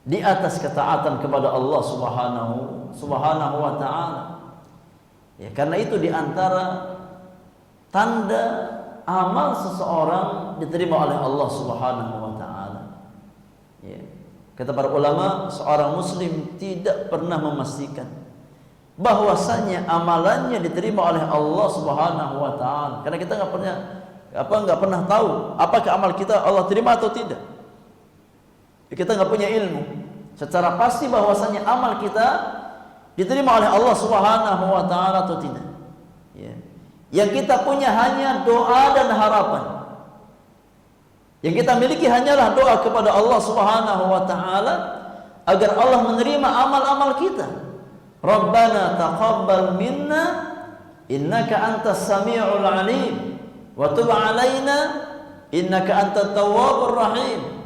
di atas ketaatan kepada Allah Subhanahu wa taala. Ya, karena itu di antara tanda amal seseorang diterima oleh Allah Subhanahu wa taala. Ya. Kata para ulama, seorang muslim tidak pernah memastikan bahwasanya amalannya diterima oleh Allah Subhanahu wa taala. Karena kita nggak pernah tahu apakah amal kita Allah terima atau tidak. Kita nggak punya ilmu secara pasti bahwasanya amal kita diterima oleh Allah Subhanahu wa taala atau tidak. Ya. Yang kita punya hanya doa dan harapan. Yang kita miliki hanyalah doa kepada Allah Subhanahu wa taala agar Allah menerima amal-amal kita. Rabbana taqabbal minna innaka antas samiul alim wa tub alaina innaka antat tawwabur rahim.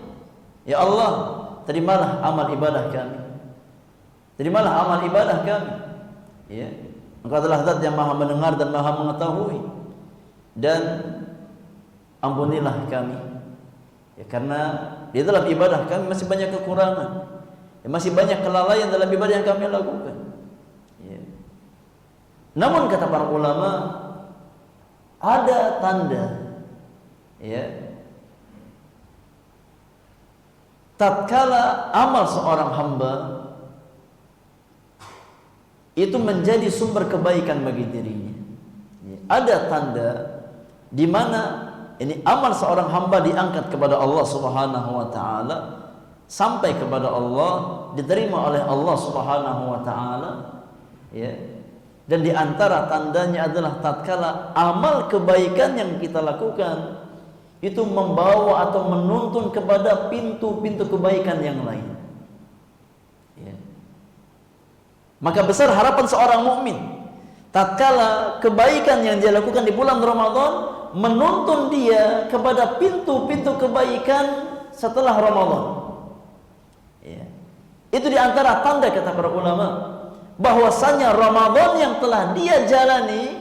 Ya Allah, terimalah amal ibadah kami. Terimalah amal ibadah kami. Ya. Engkau adalah Zat yang Maha mendengar dan Maha mengetahui. Dan ampunilah kami. Ya, karena di dalam ibadah kami masih banyak kekurangan. Ya, masih banyak kelalaian dalam ibadah yang kami lakukan. Ya. Namun kata para ulama, ada tanda, ya, tatkala amal seorang hamba itu menjadi sumber kebaikan bagi dirinya. Ada tanda di mana ini amal seorang hamba diangkat kepada Allah Subhanahu wa taala sampai kepada Allah, diterima oleh Allah Subhanahu wa taala, ya. Dan di antara tandanya adalah tatkala amal kebaikan yang kita lakukan itu membawa atau menuntun kepada pintu-pintu kebaikan yang lain. Ya. Maka besar harapan seorang mukmin tatkala kebaikan yang dia lakukan di bulan Ramadan menuntun dia kepada pintu-pintu kebaikan setelah Ramadan. Ya. Itu di antara tanda kata para ulama bahwasanya Ramadan yang telah dia jalani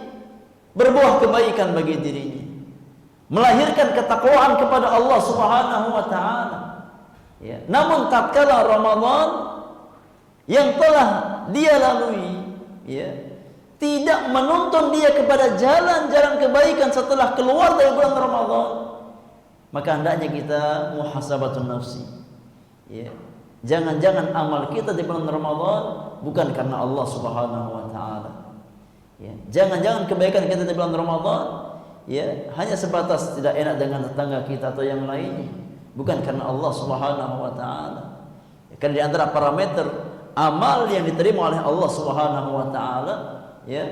berbuah kebaikan bagi dirinya, melahirkan ketakwaan kepada Allah Subhanahu wa taala. Ya. Namun tatkala Ramadan yang telah dia lalui, ya, tidak menuntun dia kepada jalan-jalan kebaikan setelah keluar dari bulan Ramadan, maka hendaknya kita muhasabatun nafsi. Ya. Jangan-jangan amal kita di bulan Ramadan bukan karena Allah Subhanahu wa taala. Ya. Jangan-jangan kebaikan kita di bulan Ramadan, ya, hanya sebatas tidak enak dengan tetangga kita atau yang lainnya, bukan karena Allah Subhanahu wa taala. Ya, karena di antara parameter amal yang diterima oleh Allah Subhanahu wa taala, ya,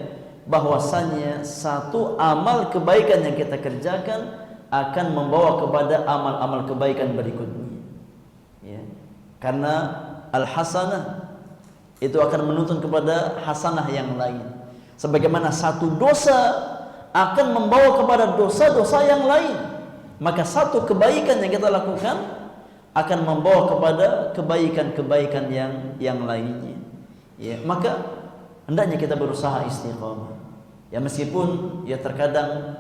bahwasanya satu amal kebaikan yang kita kerjakan akan membawa kepada amal-amal kebaikan berikutnya. Ya. Karena al-hasanah itu akan menuntun kepada hasanah yang lain. Sebagaimana satu dosa akan membawa kepada dosa-dosa yang lain, maka satu kebaikan yang kita lakukan akan membawa kepada kebaikan-kebaikan yang lainnya. Ya, maka hendaknya kita berusaha istiqamah. Ya, meskipun ya terkadang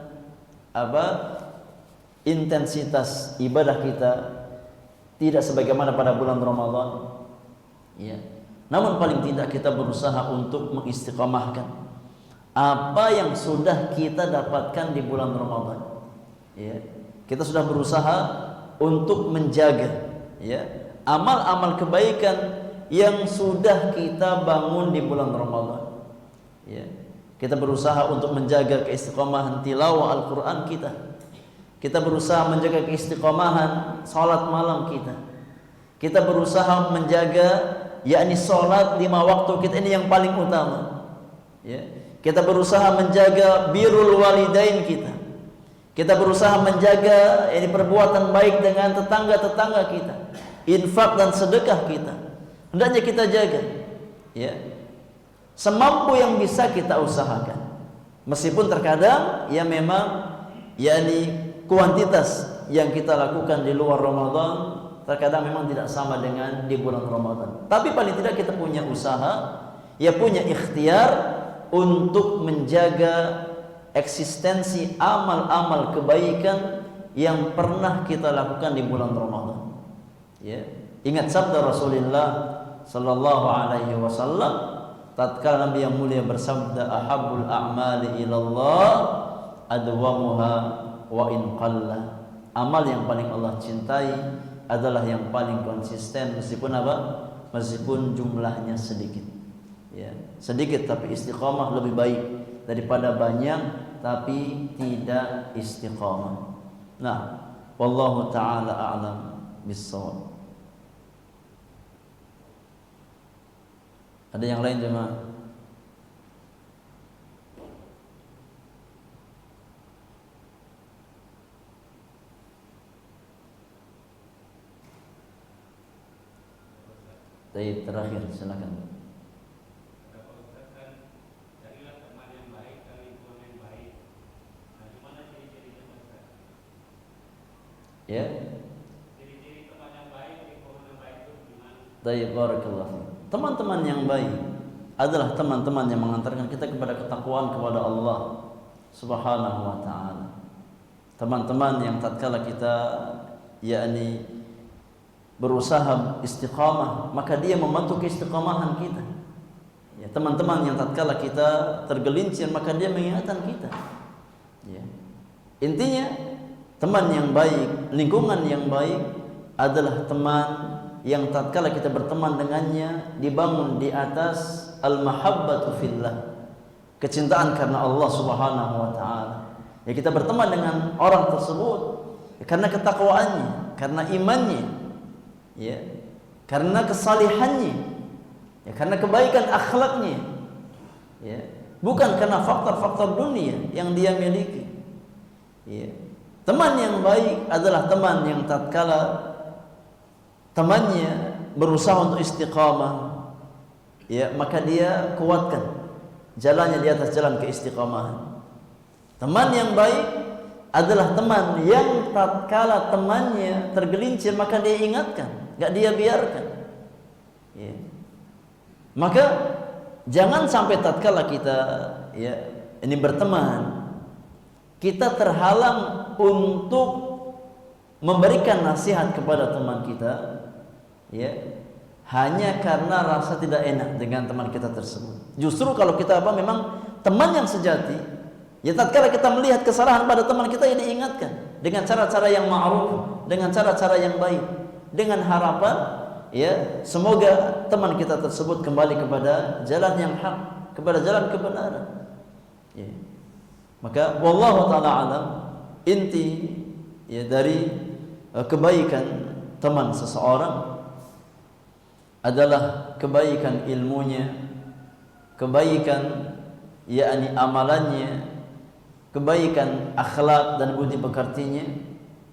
intensitas ibadah kita tidak sebagaimana pada bulan Ramadan. Ya. Namun paling tidak kita berusaha untuk mengistiqamahkan apa yang sudah kita dapatkan di bulan Ramadan. Ya. Kita sudah berusaha untuk menjaga, ya, amal-amal kebaikan yang sudah kita bangun di bulan Ramadan. Ya. Kita berusaha untuk menjaga keistiqomahan tilawah Al-Quran kita. Kita berusaha menjaga keistiqomahan salat malam kita. Kita berusaha menjaga, yakni salat 5 waktu kita ini yang paling utama. Ya. Kita berusaha menjaga birrul walidain kita. Kita berusaha menjaga ini perbuatan baik dengan tetangga-tetangga kita, infak dan sedekah kita. Hendaknya kita jaga, ya, semampu yang bisa kita usahakan. Meskipun terkadang ya memang yakni kuantitas yang kita lakukan di luar Ramadan terkadang memang tidak sama dengan di bulan Ramadan. Tapi paling tidak kita punya usaha, ya punya ikhtiar untuk menjaga eksistensi amal-amal kebaikan yang pernah kita lakukan di bulan Ramadan. Ya. Ingat sabda Rasulullah sallallahu alaihi wasallam tatkala Nabi yang mulia bersabda, ahabbul a'mali ilallah adwamuha wa in qalla. Amal yang paling Allah cintai adalah yang paling konsisten meskipun apa? Meskipun jumlahnya sedikit. Ya, sedikit tapi istiqamah lebih baik daripada banyak tapi tidak istiqamah. Nah, wallahu taala a'lam bis-shawab. Ada yang lain jemaah? Baik, terakhir silakan. Ya. Ciri-ciri teman yang baik, lingkungan yang baik itu gimana? Baik, barakallahu fiik. Teman-teman yang baik adalah teman-teman yang mengantarkan kita kepada ketakwaan kepada Allah Subhanahu wa taala. Teman-teman yang tatkala kita yakni berusaha istiqamah, maka dia membantu keistiqamahan kita. Ya, teman-teman yang tatkala kita tergelincir, maka dia mengingatkan kita. Ya. Intinya teman yang baik, lingkungan yang baik adalah teman yang tatkala kita berteman dengannya dibangun di atas al-mahabbatu fillah, kecintaan karena Allah Subhanahu wa taala. Ya, kita berteman dengan orang tersebut karena ketakwaannya, karena imannya, ya, karena kesalihannya, ya, karena kebaikan akhlaknya, ya, bukan karena faktor-faktor dunia yang dia miliki. Ya. Teman yang baik adalah teman yang tatkala temannya berusaha untuk istiqamah, ya, maka dia kuatkan jalannya di atas jalan keistiqamahan. Teman yang baik adalah teman yang tatkala temannya tergelincir, maka dia ingatkan, enggak dia biarkan. Ya. Maka jangan sampai tatkala kita ya ini berteman, kita terhalang untuk memberikan nasihat kepada teman kita, ya, hanya karena rasa tidak enak dengan teman kita tersebut. Justru kalau kita memang teman yang sejati, ya, tatkala kita melihat kesalahan pada teman kita, ya diingatkan dengan cara-cara yang ma'ruf, dengan cara-cara yang baik, dengan harapan, ya, semoga teman kita tersebut kembali kepada jalan yang hak, kepada jalan kebenaran. Ya. Maka wallahu taala alam, inti ya dari kebaikan teman seseorang adalah kebaikan ilmunya, kebaikan yakni amalannya, kebaikan akhlak dan budi pekertinya,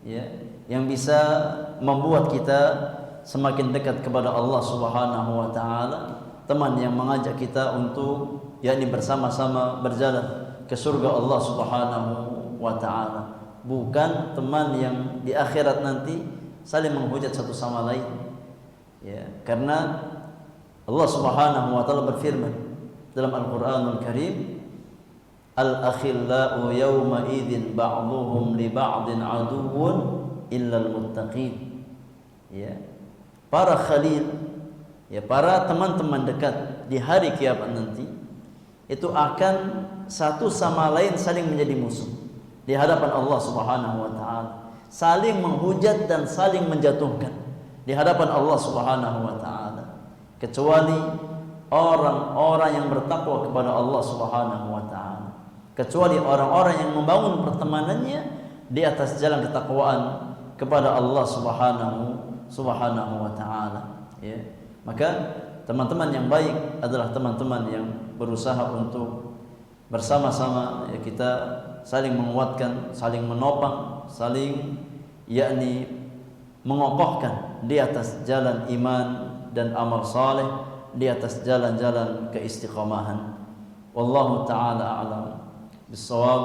ya, yang bisa membuat kita semakin dekat kepada Allah Subhanahu wa taala. Teman yang mengajak kita untuk yakni bersama-sama berjalan ke surga Allah Subhanahu wa taala, bukan teman yang di akhirat nanti saling menghujat satu sama lain. Ya, karena Allah Subhanahu wa taala berfirman dalam Al-Qur'anul Karim, al-akhillau yawma idzin ba'dhuhum li ba'din aduwwun illa al-muttaqin. Ya. Para khalil, ya, para teman-teman dekat di hari kiamat nanti itu akan satu sama lain saling menjadi musuh di hadapan Allah Subhanahu wa taala, saling menghujat dan saling menjatuhkan di hadapan Allah Subhanahu wa taala, kecuali orang-orang yang bertakwa kepada Allah Subhanahu wa taala, kecuali orang-orang yang membangun pertemanannya di atas jalan ketakwaan kepada Allah Subhanahu wa taala. Ya. Maka teman-teman yang baik adalah teman-teman yang berusaha untuk bersama-sama, ya, kita saling menguatkan, saling menopang, saling yakni mengokohkan di atas jalan iman dan amal saleh, di atas jalan-jalan keistiqamahan. Wallahu taala a'lam bis-shawab.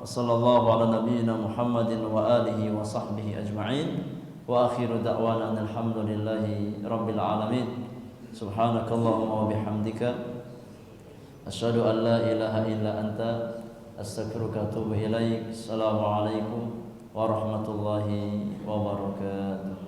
Wassallallahu ala nabiyyina Muhammadin wa alihi wa sahbihi ajma'in. Wa akhiru da'wana alhamdulillahi rabbil alamin. Subhanakallahumma wa bihamdika asyhadu an la ilaha illa anta astaghfiruka wa atubu ilaik. Assalamualaikum warahmatullahi wabarakatuh.